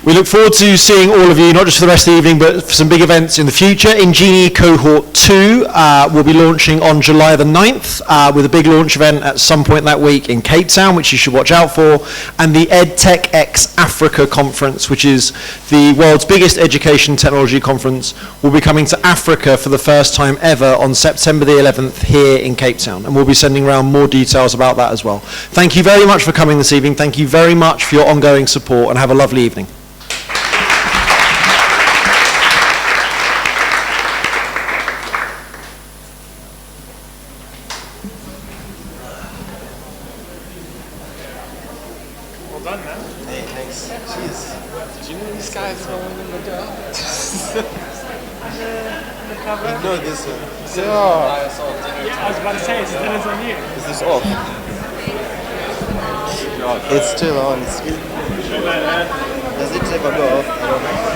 We look forward to seeing all of you, not just for the rest of the evening, but for some big events in the future. Injini Cohort 2 will be launching on July the 9th with a big launch event at some point that week in Cape Town, which you should watch out for, and the EdTech X Africa conference, which is the world's biggest education technology conference, will be coming to Africa for the first time ever on September the 11th here in Cape Town, and we'll be sending around more details about that as well. Thank you very much for coming this evening. Thank you very much for your ongoing support, and have a lovely evening. Well done, man. Hey, thanks. Cheers. Did you know these guys are going in the dark? Ignore this one. Yeah, I was about to say, it's dinner's on you. Is this off? It's still on. Does it ever go off? I don't know.